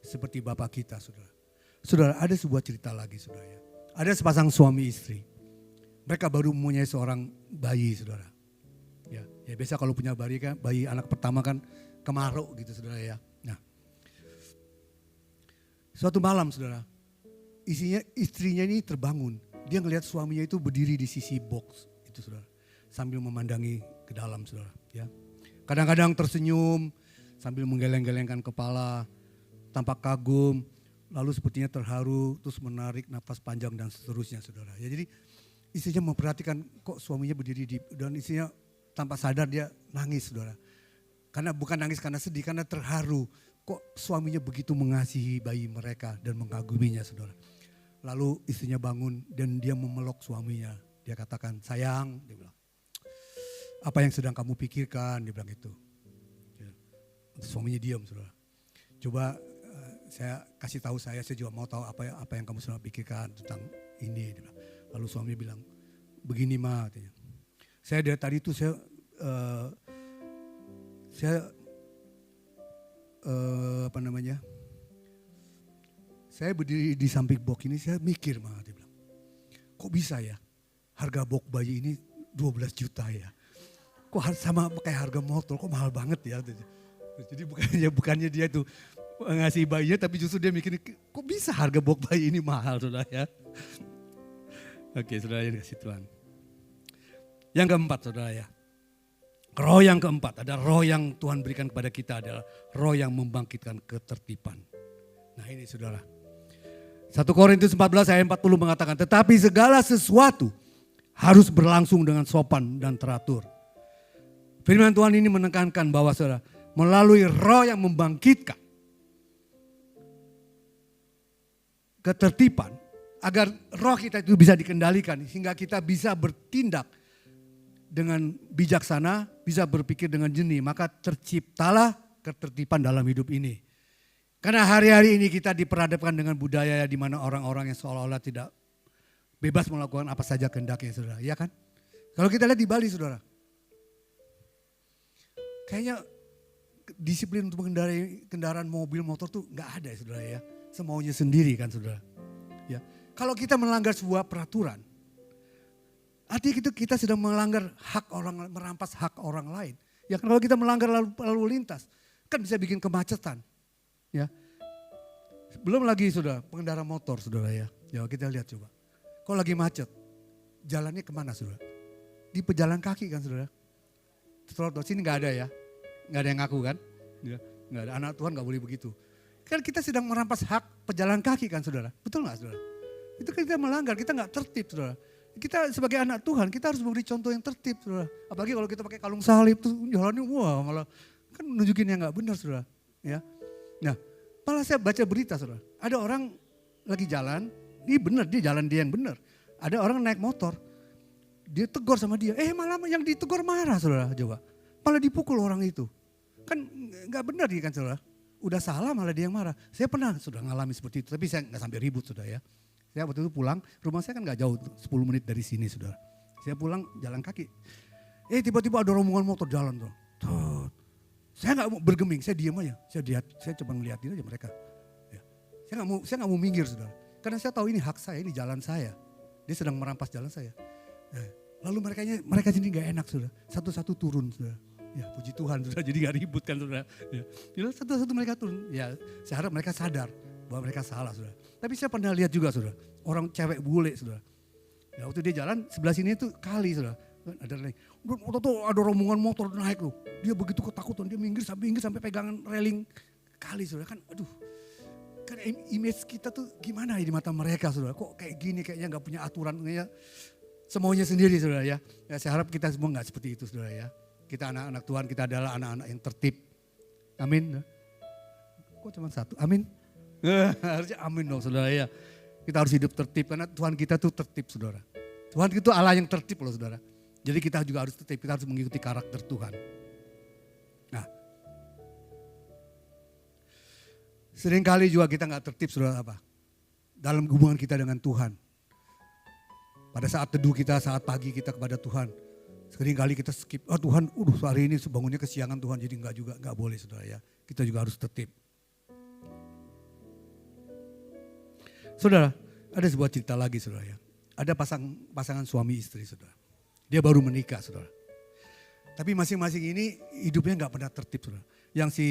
Seperti Bapa kita, saudara. Saudara, ada sebuah cerita lagi, saudara. Ada sepasang suami istri. Mereka baru mempunyai seorang bayi, saudara. Ya biasa kalau punya bayi anak pertama kan kemaruk gitu, saudara ya. Nah, suatu malam, saudara, istrinya ini terbangun. Dia ngelihat suaminya itu berdiri di sisi box, itu saudara. Sambil memandangi ke dalam, saudara. Ya, kadang-kadang tersenyum sambil menggeleng-gelengkan kepala, tampak kagum, lalu sepertinya terharu, terus menarik nafas panjang dan seterusnya, saudara. Ya, jadi istrinya memperhatikan kok suaminya berdiri dan istrinya tanpa sadar dia nangis, saudara. Karena bukan nangis karena sedih, karena terharu. Kok suaminya begitu mengasihi bayi mereka dan mengaguminya, saudara. Lalu istrinya bangun dan dia memeluk suaminya. Dia katakan, sayang, dia bilang. Apa yang sedang kamu pikirkan, dia bilang gitu. Ya. Suaminya diam, saudara. Coba saya kasih tahu saya juga mau tahu apa yang kamu sedang pikirkan tentang ini. Dia bilang. Lalu suaminya bilang, begini Ma, katanya. Saya dari tadi itu saya saya berdiri di samping box ini, saya mikir Ma, dia bilang. Kok bisa ya harga box bayi ini 12 juta ya. Kok sama kayak harga motor, kok mahal banget ya. Jadi bukannya dia tuh ngasih bayinya, tapi justru dia mikir, kok bisa harga box bayi ini mahal, saudara ya. Oke, saudara yang dikasih Tuhan. Yang keempat, saudara ya. Roh yang keempat, ada roh yang Tuhan berikan kepada kita adalah roh yang membangkitkan ketertiban. Nah ini saudara. 1 Korintus 14 ayat 40 mengatakan, tetapi segala sesuatu harus berlangsung dengan sopan dan teratur. Firman Tuhan ini menekankan bahwa saudara, melalui roh yang membangkitkan ketertiban, agar roh kita itu bisa dikendalikan sehingga kita bisa bertindak dengan bijaksana, bisa berpikir dengan jernih, maka terciptalah ketertiban dalam hidup ini. Karena hari-hari ini kita diperhadapkan dengan budaya di mana orang-orang yang seolah-olah tidak bebas melakukan apa saja kehendaknya, saudara. Iya kan? Kalau kita lihat di Bali, saudara, kayaknya disiplin untuk mengendarai kendaraan mobil motor tuh nggak ada ya, saudara ya. Semaunya sendiri kan, saudara. Ya. Kalau kita melanggar sebuah peraturan, artinya kita sedang melanggar hak orang, merampas hak orang lain. Ya kalau kita melanggar lalu lintas, kan bisa bikin kemacetan. Ya, belum lagi saudara pengendara motor, saudara ya. Ya kita lihat coba. Kalau lagi macet, jalannya kemana, saudara? Di pejalan kaki kan, saudara. Trotoar sini nggak ada ya, nggak ada yang ngaku kan? Ya, nggak ada. Anak Tuhan nggak boleh begitu. Kan kita sedang merampas hak pejalan kaki kan, saudara? Betul nggak, saudara? Itu kan kita melanggar, kita nggak tertib, saudara. Kita sebagai anak Tuhan, kita harus memberi contoh yang tertib, saudara. Apalagi kalau kita pakai kalung salib, tuh jalannya wah malah kan nunjukin yang nggak benar, saudara. Ya, nah malah saya baca berita, saudara. Ada orang lagi jalan, ini benar dia jalan dia yang benar. Ada orang naik motor, dia tegur sama dia, malah yang ditegur marah, saudara. Coba, malah dipukul orang itu, kan nggak benar dia kan, saudara. Udah salah malah dia yang marah. Saya pernah sudah ngalami seperti itu, tapi saya nggak sampai ribut, saudara ya. Saya waktu itu pulang, rumah saya kan gak jauh, 10 menit dari sini, saudara. Saya pulang jalan kaki. Tiba-tiba ada rombongan motor jalan tuh. Saya gak mau bergeming, saya diam aja. Saya coba ngeliatin aja mereka. Ya. Saya gak mau minggir, saudara. Karena saya tahu ini hak saya, ini jalan saya. Dia sedang merampas jalan saya. Lalu mereka sini gak enak, saudara. Satu-satu turun, saudara. Ya puji Tuhan, saudara. Jadi gak ribut kan, saudara. Ya. Satu-satu mereka turun. Ya saya harap mereka sadar bahwa mereka salah, saudara. Tapi saya pernah lihat juga, saudara, orang cewek bule, saudara. Ya, waktu dia jalan sebelah sini itu kali, saudara. Ada railing. Ada rombongan motor naik loh. Dia begitu ketakutan, dia minggir sampai pegangan railing kali, saudara. Kan aduh, kan image kita tuh gimana ya di mata mereka, saudara. Kok kayak gini, kayaknya gak punya aturan. semaunya sendiri saudara ya. Saya harap kita semua enggak seperti itu saudara ya. Kita anak-anak Tuhan, kita adalah anak-anak yang tertib. Amin. Kok cuma satu? Amin. Harusnya amin dong saudara ya. Kita harus hidup tertib karena Tuhan kita tuh tertib saudara. Tuhan itu Allah yang tertib loh saudara. Jadi kita juga harus tertib, kita harus mengikuti karakter Tuhan. Nah, seringkali juga kita gak tertib saudara apa? Dalam hubungan kita dengan Tuhan. Pada saat teduh kita, saat pagi kita kepada Tuhan. Seringkali kita skip, oh Tuhan hari ini bangunnya kesiangan Tuhan, jadi enggak boleh saudara ya. Kita juga harus tertib. Saudara, ada sebuah cerita lagi saudara ya. Ada pasangan suami istri saudara. Dia baru menikah saudara. Tapi masing-masing ini hidupnya enggak pernah tertib saudara. Yang si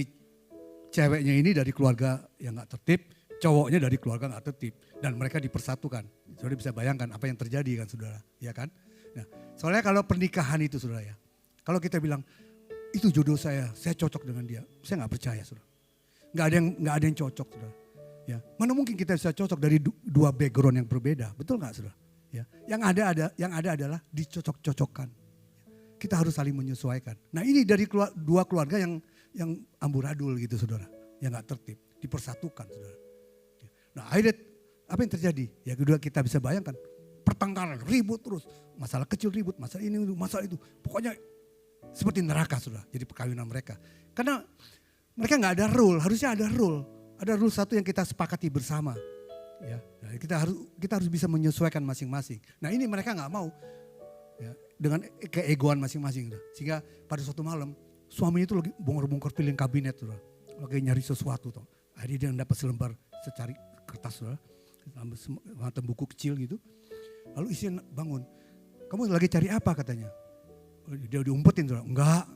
ceweknya ini dari keluarga yang enggak tertib, cowoknya dari keluarga enggak tertib. Dan mereka dipersatukan. Saudara bisa bayangkan apa yang terjadi kan saudara, ya kan? Nah, soalnya kalau pernikahan itu saudara ya, kalau kita bilang itu jodoh saya cocok dengan dia, saya nggak percaya saudara. Nggak ada yang cocok saudara. Ya, mana mungkin kita bisa cocok dari dua background yang berbeda, betul nggak saudara? Ya, yang ada adalah dicocok-cocokkan. Kita harus saling menyesuaikan. Nah ini dari dua keluarga yang amburadul gitu saudara, yang nggak tertib, dipersatukan saudara. Nah akhirnya apa yang terjadi? Ya kedua kita bisa bayangkan. Pertengkaran, ribut terus. Masalah kecil ribut, masalah ini, masalah itu. Pokoknya seperti neraka sudah jadi perkawinan mereka. Karena mereka nggak ada rule, harusnya ada rule. Ada rule satu yang kita sepakati bersama. Ya, nah, kita harus bisa menyesuaikan masing-masing. Nah ini mereka nggak mau. Ya, dengan keegoan masing-masing. Sehingga pada suatu malam suaminya itu lagi bongkar-bongkar piling kabinet. Lagi nyari sesuatu. Akhirnya dia dapat selembar secari kertas. Semacam buku kecil gitu. Lalu istrinya bangun, kamu lagi cari apa katanya? Dia diumpetin, enggak.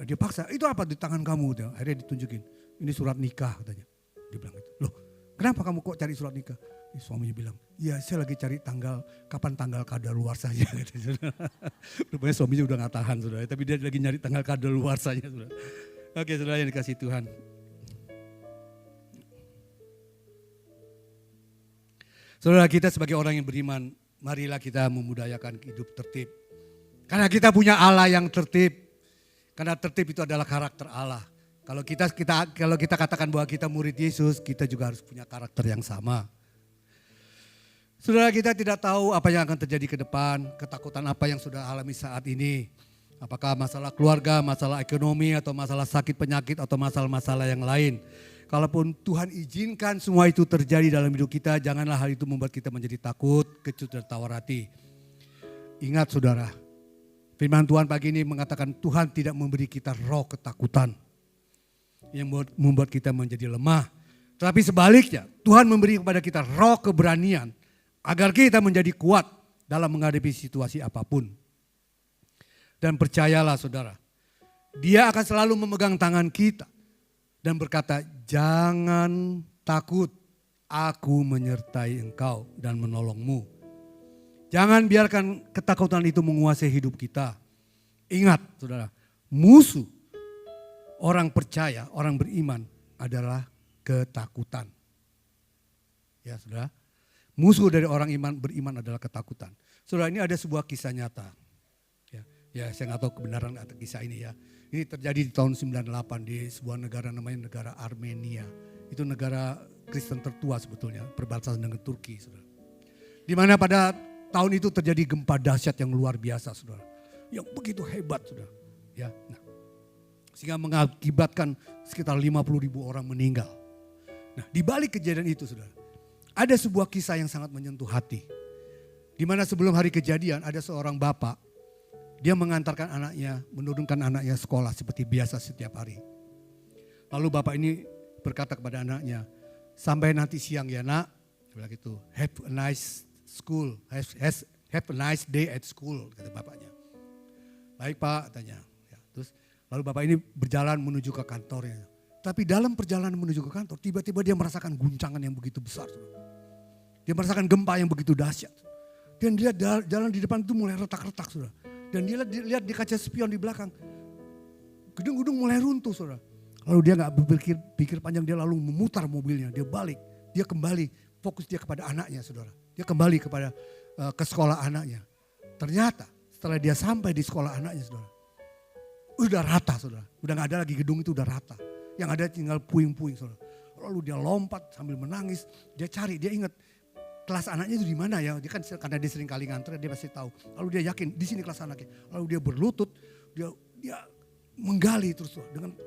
Dia paksa, itu apa di tangan kamu? Akhirnya ditunjukin, ini surat nikah katanya. Dia bilang gitu, loh kenapa kamu kok cari surat nikah? Suaminya bilang, ya saya lagi cari kapan tanggal kadaluarsanya. Rupanya suaminya udah gak tahan saudara, tapi dia lagi nyari tanggal kadaluarsanya saudara. Oke saudara yang dikasih Tuhan. Saudara kita sebagai orang yang beriman, marilah kita memudayakan hidup tertib. Karena kita punya Allah yang tertib. Karena tertib itu adalah karakter Allah. Kalau kita katakan bahwa kita murid Yesus, kita juga harus punya karakter yang sama. Saudara kita tidak tahu apa yang akan terjadi ke depan, ketakutan apa yang sudah alami saat ini. Apakah masalah keluarga, masalah ekonomi, atau masalah sakit penyakit, atau masalah-masalah yang lain. Kalaupun Tuhan izinkan semua itu terjadi dalam hidup kita, janganlah hal itu membuat kita menjadi takut, kecut dan tawar hati. Ingat saudara, firman Tuhan pagi ini mengatakan Tuhan tidak memberi kita roh ketakutan yang membuat kita menjadi lemah. Tetapi sebaliknya, Tuhan memberi kepada kita roh keberanian agar kita menjadi kuat dalam menghadapi situasi apapun. Dan percayalah saudara, Dia akan selalu memegang tangan kita. Dan berkata, jangan takut, aku menyertai engkau dan menolongmu. Jangan biarkan ketakutan itu menguasai hidup kita. Ingat saudara, musuh orang percaya, orang beriman adalah ketakutan. Ya saudara, musuh dari orang beriman adalah ketakutan. Saudara ini ada sebuah kisah nyata. Ya saya nggak tahu kebenaran atau kisah ini ya. Ini terjadi di tahun 98 di sebuah negara namanya negara Armenia. Itu negara Kristen tertua sebetulnya, perbatasan dengan Turki, saudara. Di mana pada tahun itu terjadi gempa dahsyat yang luar biasa, saudara. Yang begitu hebat, saudara. Ya, nah, sehingga mengakibatkan sekitar 50.000 orang meninggal. Nah, di balik kejadian itu, saudara, ada sebuah kisah yang sangat menyentuh hati. Di mana sebelum hari kejadian ada seorang bapak. Dia mengantarkan anaknya, menurunkan anaknya sekolah seperti biasa setiap hari. Lalu bapak ini berkata kepada anaknya, sampai nanti siang ya nak, dia bilang gitu, have a nice school, have a nice day at school, kata bapaknya. Baik pak, katanya. Ya, terus lalu bapak ini berjalan menuju ke kantornya. Tapi dalam perjalanan menuju ke kantor, tiba-tiba dia merasakan guncangan yang begitu besar. Dia merasakan gempa yang begitu dahsyat. Dan dia jalan di depan itu mulai retak-retak, saudara. Dan dia lihat di kaca spion di belakang. Gedung-gedung mulai runtuh, saudara. Lalu dia gak berpikir panjang, dia lalu memutar mobilnya. Dia balik, dia kembali, fokus dia kepada anaknya, saudara. Dia kembali kepada ke sekolah anaknya. Ternyata setelah dia sampai di sekolah anaknya, saudara, udah rata, saudara. Udah gak ada lagi gedung itu, udah rata. Yang ada tinggal puing-puing, saudara. Lalu dia lompat sambil menangis, dia cari, dia ingat kelas anaknya itu di mana ya. Dia kan karena dia sering kali nganter, dia pasti tahu. Lalu dia yakin di sini kelas anaknya. Lalu dia berlutut, dia menggali terus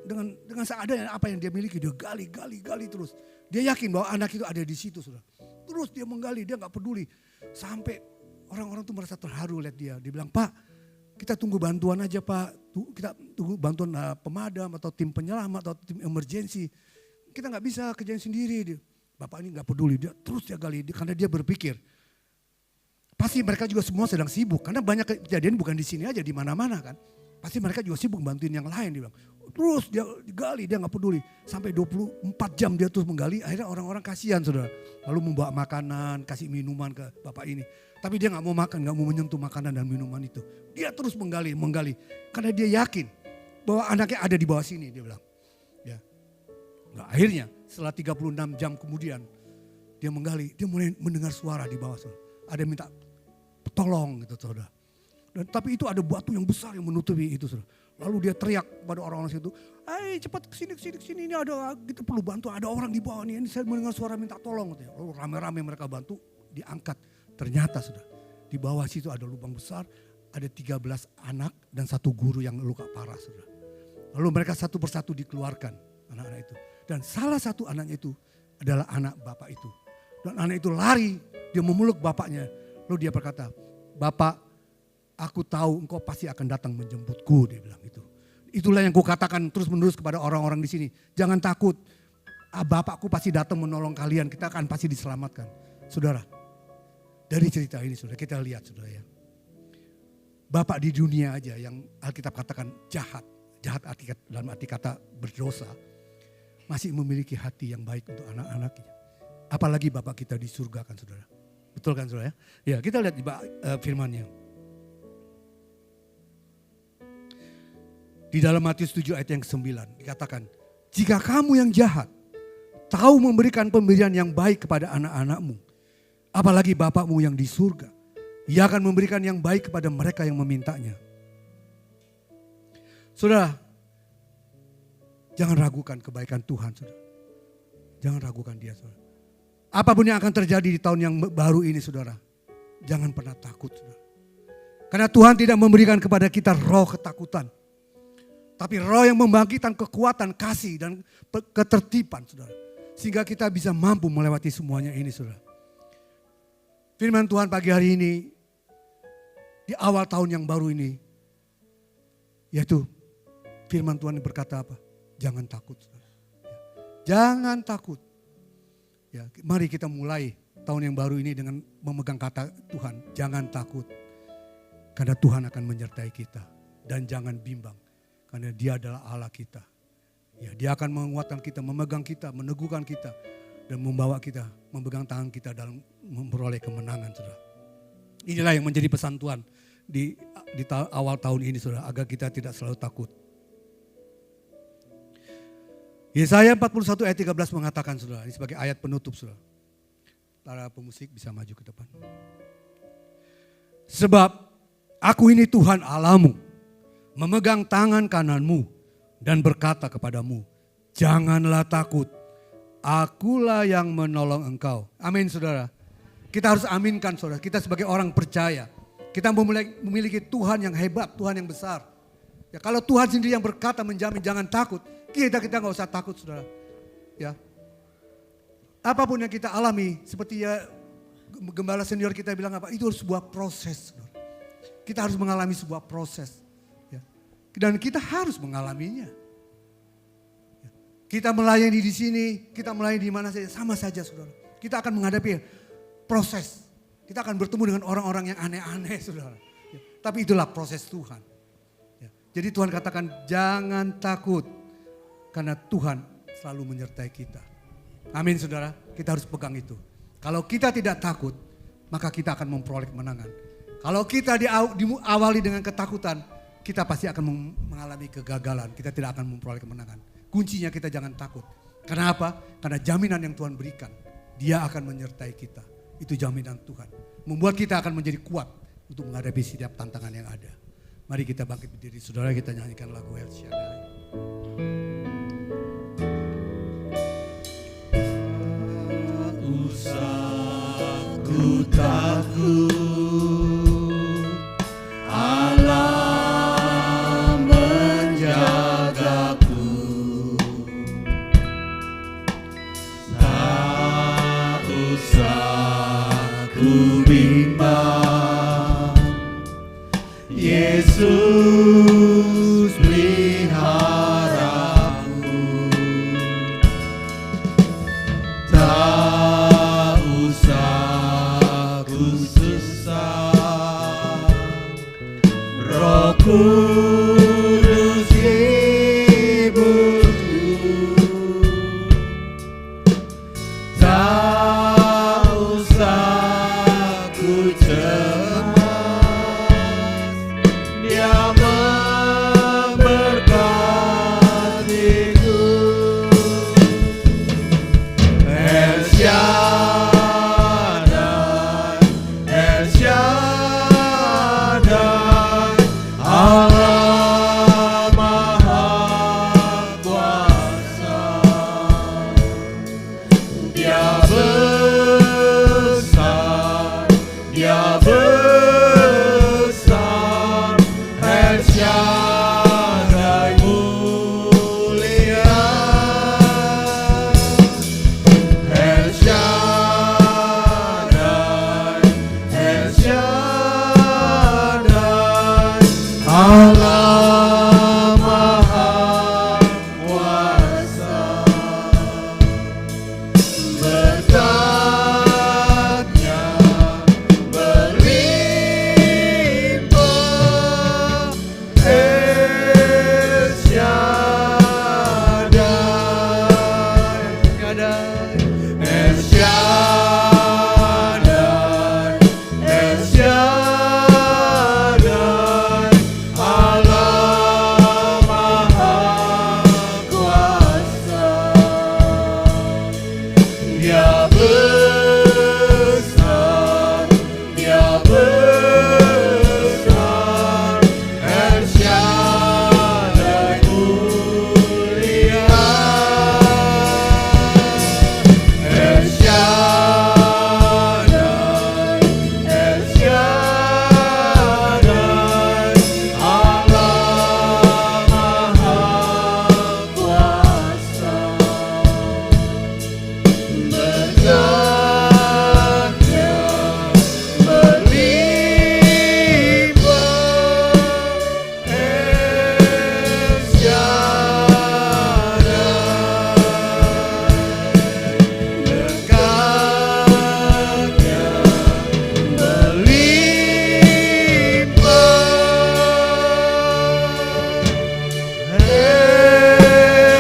dengan seadanya apa yang dia miliki, dia gali terus. Dia yakin bahwa anak itu ada di situ, saudara. Terus dia menggali, dia nggak peduli sampai orang-orang tuh merasa terharu lihat dia. Dia bilang, Pak, kita tunggu bantuan aja Pak, kita tunggu bantuan pemadam atau tim penyelamat atau tim emergency. Kita nggak bisa kerjain sendiri. Bapak ini nggak peduli, dia terus dia gali karena dia berpikir pasti mereka juga semua sedang sibuk karena banyak kejadian bukan di sini aja, di mana-mana kan. Pasti mereka juga sibuk bantuin yang lain, dia bilang. Terus dia gali, dia nggak peduli sampai 24 jam dia terus menggali. Akhirnya orang-orang kasihan, saudara. Lalu membawa makanan, kasih minuman ke bapak ini. Tapi dia nggak mau makan, nggak mau menyentuh makanan dan minuman itu. Dia terus menggali karena dia yakin bahwa anaknya ada di bawah sini, dia bilang. Ya. Nah, akhirnya setelah 36 jam kemudian dia menggali, dia mulai mendengar suara di bawah, saudara. Ada yang minta tolong gitu, saudara. Dan tapi itu ada batu yang besar yang menutupi itu, saudara. Lalu dia teriak kepada orang-orang situ, cepat kesini, ini ada, kita perlu bantu, ada orang di bawah ini saya mendengar suara minta tolong. Gitu. Lalu rame-rame mereka bantu, diangkat. Ternyata sudah di bawah situ ada lubang besar, ada 13 anak dan 1 guru yang luka parah, saudara. Lalu mereka satu persatu dikeluarkan, anak-anak itu. Dan salah satu anaknya itu adalah anak bapak itu. Dan anak itu lari, dia memeluk bapaknya. Lalu dia berkata, Bapak, aku tahu engkau pasti akan datang menjemputku, dia bilang itu. Itulah yang kukatakan terus-menerus kepada orang-orang di sini. Jangan takut, Bapakku pasti datang menolong kalian, kita akan pasti diselamatkan. Saudara, dari cerita ini saudara, kita lihat saudara ya. Bapak di dunia aja yang Alkitab katakan jahat dalam arti kata berdosa, masih memiliki hati yang baik untuk anak-anaknya. Apalagi Bapak kita di surga kan saudara. Betul kan saudara ya? Ya kita lihat firman-Nya. Di dalam Matius 7 ayat yang ke-9 dikatakan, jika kamu yang jahat tahu memberikan pemberian yang baik kepada anak-anakmu, apalagi Bapakmu yang di surga, Ia akan memberikan yang baik kepada mereka yang memintanya. Saudara, jangan ragukan kebaikan Tuhan, saudara. Jangan ragukan Dia, saudara. Apapun yang akan terjadi di tahun yang baru ini, saudara, jangan pernah takut, saudara. Karena Tuhan tidak memberikan kepada kita roh ketakutan, tapi roh yang membangkitkan kekuatan, kasih dan ketertiban, saudara. Sehingga kita bisa mampu melewati semuanya ini, saudara. Firman Tuhan pagi hari ini, di awal tahun yang baru ini, yaitu firman Tuhan berkata apa? Jangan takut, saudara. Jangan takut. Ya, mari kita mulai tahun yang baru ini dengan memegang kata Tuhan, jangan takut. Karena Tuhan akan menyertai kita. Dan jangan bimbang, karena Dia adalah Allah kita. Ya, Dia akan menguatkan kita, memegang kita, meneguhkan kita. Dan membawa kita, memegang tangan kita dalam memperoleh kemenangan, saudara. Inilah yang menjadi pesan Tuhan di awal tahun ini, saudara, agar kita tidak selalu takut. Yesaya 41 ayat 13 mengatakan, saudara, ini sebagai ayat penutup, saudara. Para pemusik bisa maju ke depan. Sebab aku ini Tuhan Allahmu, memegang tangan kananmu dan berkata kepadamu, janganlah takut, akulah yang menolong engkau. Amin, saudara. Kita harus aminkan, saudara. Kita sebagai orang percaya, kita memiliki Tuhan yang hebat, Tuhan yang besar. Ya, kalau Tuhan sendiri yang berkata menjamin jangan takut, kita nggak usah takut, saudara. Ya, apapun yang kita alami, seperti ya gembala senior kita bilang apa, itu harus sebuah proses, saudara. Kita harus mengalami sebuah proses, ya. Dan kita harus mengalaminya. Ya. Kita melayani di sini, kita melayani di mana saja, sama saja, saudara. Kita akan menghadapi proses. Kita akan bertemu dengan orang-orang yang aneh-aneh, saudara. Ya. Tapi itulah proses Tuhan. Ya. Jadi Tuhan katakan jangan takut. Karena Tuhan selalu menyertai kita. Amin, saudara. Kita harus pegang itu. Kalau kita tidak takut, maka kita akan memperoleh kemenangan. Kalau kita diawali dengan ketakutan, kita pasti akan mengalami kegagalan. Kita tidak akan memperoleh kemenangan. Kuncinya kita jangan takut. Karena apa? Karena jaminan yang Tuhan berikan. Dia akan menyertai kita. Itu jaminan Tuhan. membuat kita akan menjadi kuat untuk menghadapi setiap tantangan yang ada. Mari kita bangkit berdiri, saudara, kita nyanyikan lagu El Shaddai. Ku takut, Allah menjagaku. Tak usah ku bimbang, Yesus peliharaku. Tak usah ku susah, Roh Kudus hiburku. Tak usah ku cemas, Dia memberkatiku. El Shaddai, El Shaddai, Allah Maha Kuasa. Dia besar, Dia besar, El Shaddai mulia. El Shaddai, El Shaddai, Allah Maha Kuasa. Berkatnya berlimpah, El Shaddai, El Shaddai, El Shaddai, Allah Maha Kuasa. Dia besar, Dia besar, El Shaddai mulia. El Shaddai, El Shaddai, Allah Maha Kuasa. Berkatnya berlimpah, El Shaddai. Berkatnya berlimpah,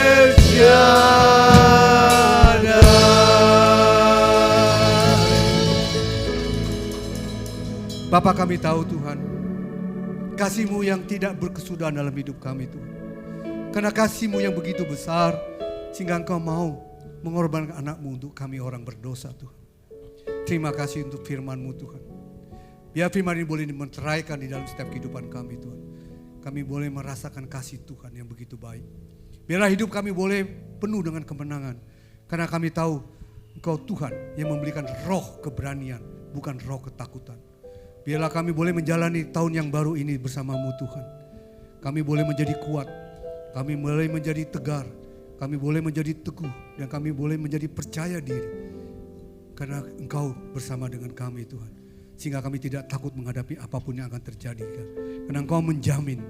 El Shaddai. Bapa, kami tahu Tuhan, kasih-Mu yang tidak berkesudahan dalam hidup kami Tuhan. Karena kasih-Mu yang begitu besar, sehingga Engkau mau mengorbankan anak-Mu untuk kami orang berdosa Tuhan. Terima kasih untuk firman-Mu Tuhan. Biar firman ini boleh dimenteraikan di dalam setiap kehidupan kami Tuhan. Kami boleh merasakan kasih Tuhan yang begitu baik. Biarlah hidup kami boleh penuh dengan kemenangan. Karena kami tahu Engkau Tuhan yang memberikan roh keberanian, bukan roh ketakutan. Biarlah kami boleh menjalani tahun yang baru ini bersama-Mu Tuhan. Kami boleh menjadi kuat, kami boleh menjadi tegar, kami boleh menjadi teguh, dan kami boleh menjadi percaya diri. Karena Engkau bersama dengan kami Tuhan. Sehingga kami tidak takut menghadapi apapun yang akan terjadi. Karena Engkau menjamin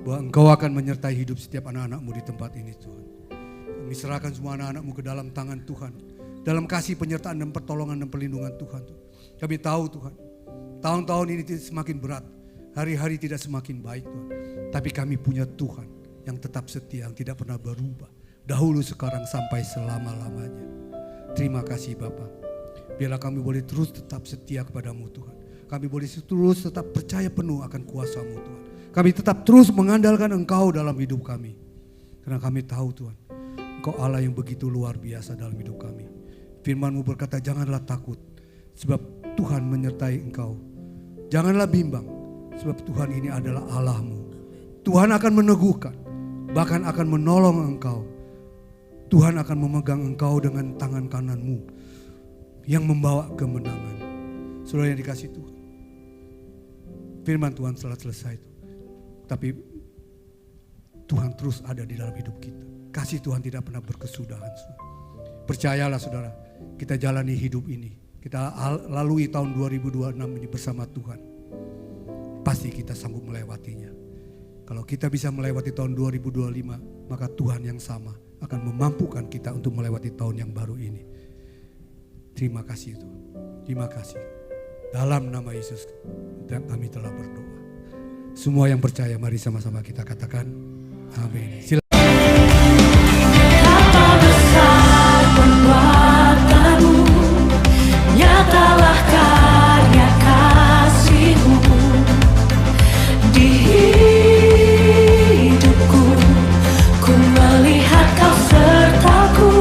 bahwa Engkau akan menyertai hidup setiap anak-anak-Mu di tempat ini Tuhan. Kami serahkan semua anak-anak-Mu ke dalam tangan Tuhan. Dalam kasih penyertaan dan pertolongan dan perlindungan Tuhan. Kami tahu Tuhan, tahun-tahun ini semakin berat, hari-hari tidak semakin baik Tuhan. Tapi kami punya Tuhan yang tetap setia, yang tidak pernah berubah. Dahulu, sekarang, sampai selama-lamanya. Terima kasih Bapa. Biarlah kami boleh terus tetap setia kepada-Mu Tuhan. Kami boleh terus tetap percaya penuh akan kuasa-Mu Tuhan. Kami tetap terus mengandalkan Engkau dalam hidup kami. Karena kami tahu Tuhan, Engkau Allah yang begitu luar biasa dalam hidup kami. Firman-Mu berkata, janganlah takut, sebab Tuhan menyertai engkau. Janganlah bimbang, sebab Tuhan ini adalah Allahmu. Tuhan akan meneguhkan, bahkan akan menolong engkau. Tuhan akan memegang engkau dengan tangan kananmu yang membawa kemenangan. Saudara yang dikasih Tuhan, firman Tuhan telah selesai itu. Tapi Tuhan terus ada di dalam hidup kita. Kasih Tuhan tidak pernah berkesudahan. Percayalah saudara, kita jalani hidup ini. Kita lalui tahun 2026 ini bersama Tuhan. Pasti kita sanggup melewatinya. Kalau kita bisa melewati tahun 2025, maka Tuhan yang sama akan memampukan kita untuk melewati tahun yang baru ini. Terima kasih Tuhan. Terima kasih. Dalam nama Yesus kami telah berdoa. Semua yang percaya, mari sama-sama kita katakan amin. Betapa besar perbuatanmu, nyatalah karya kasih-Mu di hidupku. Ku melihat Kau sertaku,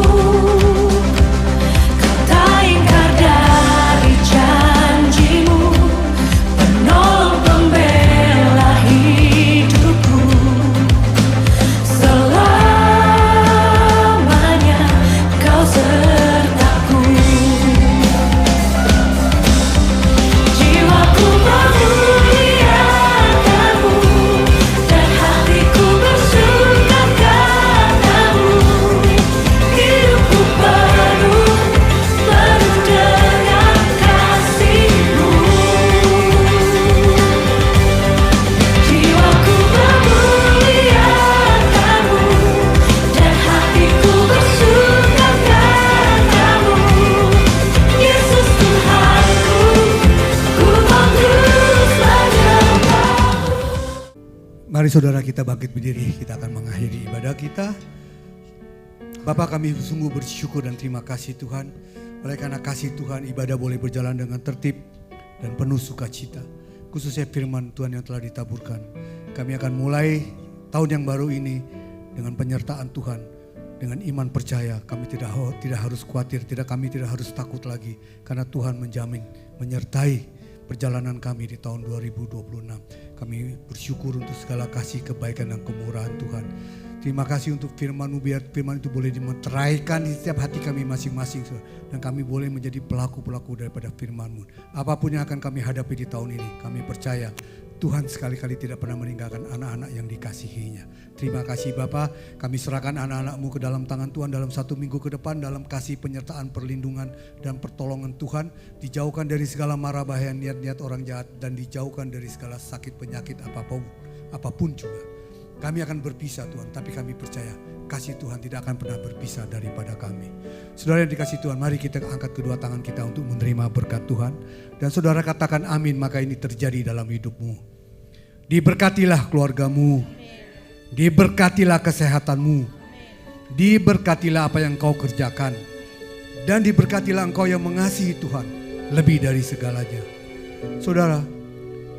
Kau tak ingkar dari janji-Mu, penolong pembela hidupku. Selamanya Kau sertaku. Jiwaku memuliakan-Mu dan hatiku bersuka karena-Mu. Hidupku penuh dengan kasih-Mu. Jiwaku memuliakan-Mu dan hatiku bersuka karena-Mu. Yesus Tuhanku, ku mau terus menyembah-Mu. Mari saudara kita bangkit berdiri, kita akan mengakhiri ibadah kita. Bapak, kami sungguh bersyukur dan terima kasih Tuhan. Oleh karena kasih Tuhan, ibadah boleh berjalan dengan tertib dan penuh sukacita. Khususnya firman Tuhan yang telah ditaburkan. Kami akan mulai tahun yang baru ini dengan penyertaan Tuhan. Dengan iman percaya, kami tidak harus khawatir, kami tidak harus takut lagi. Karena Tuhan menjamin, menyertai perjalanan kami di tahun 2026. Kami bersyukur untuk segala kasih, kebaikan dan kemurahan Tuhan. Terima kasih untuk firman-Mu, biar firman itu boleh dimeteraikan di setiap hati kami masing-masing. Dan kami boleh menjadi pelaku-pelaku daripada firman-Mu. Apapun yang akan kami hadapi di tahun ini, kami percaya Tuhan sekali-kali tidak pernah meninggalkan anak-anak yang dikasihinya. Terima kasih Bapa, kami serahkan anak-anak-Mu ke dalam tangan Tuhan dalam 1 minggu ke depan, dalam kasih penyertaan, perlindungan dan pertolongan Tuhan. Dijauhkan dari segala mara bahaya, niat-niat orang jahat, dan dijauhkan dari segala sakit penyakit apapun juga. Kami akan berpisah Tuhan, tapi kami percaya kasih Tuhan tidak akan pernah berpisah daripada kami. Saudara yang dikasih Tuhan, mari kita angkat kedua tangan kita untuk menerima berkat Tuhan. Dan saudara katakan amin, maka ini terjadi dalam hidupmu. Diberkatilah keluargamu, diberkatilah kesehatanmu, diberkatilah apa yang kau kerjakan, dan diberkatilah engkau yang mengasihi Tuhan lebih dari segalanya. Saudara,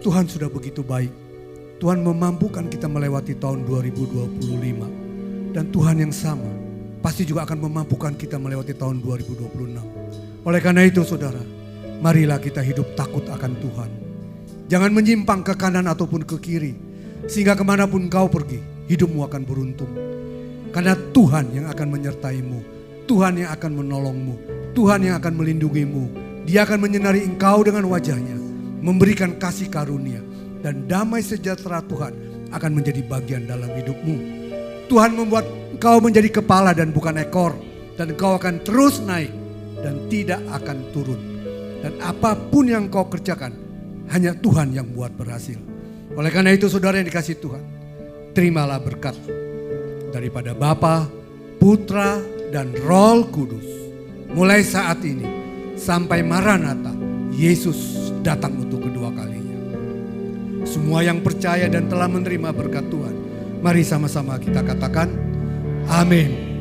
Tuhan sudah begitu baik. Tuhan memampukan kita melewati tahun 2025. Dan Tuhan yang sama pasti juga akan memampukan kita melewati tahun 2026. Oleh karena itu saudara, marilah kita hidup takut akan Tuhan. Jangan menyimpang ke kanan ataupun ke kiri. Sehingga kemanapun kau pergi, hidupmu akan beruntung. Karena Tuhan yang akan menyertaimu. Tuhan yang akan menolongmu. Tuhan yang akan melindungimu. Dia akan menyinari engkau dengan wajahnya. Memberikan kasih karunia. Dan damai sejahtera Tuhan akan menjadi bagian dalam hidupmu. Tuhan membuat engkau menjadi kepala dan bukan ekor. Dan engkau akan terus naik dan tidak akan turun. Dan apapun yang kau kerjakan, hanya Tuhan yang buat berhasil. Oleh karena itu saudara yang dikasih Tuhan, terimalah berkat daripada Bapa, Putra, dan Roh Kudus. Mulai saat ini sampai Maranatha, Yesus datang untuk kedua kalinya. Semua yang percaya dan telah menerima berkat Tuhan, mari sama-sama kita katakan amin.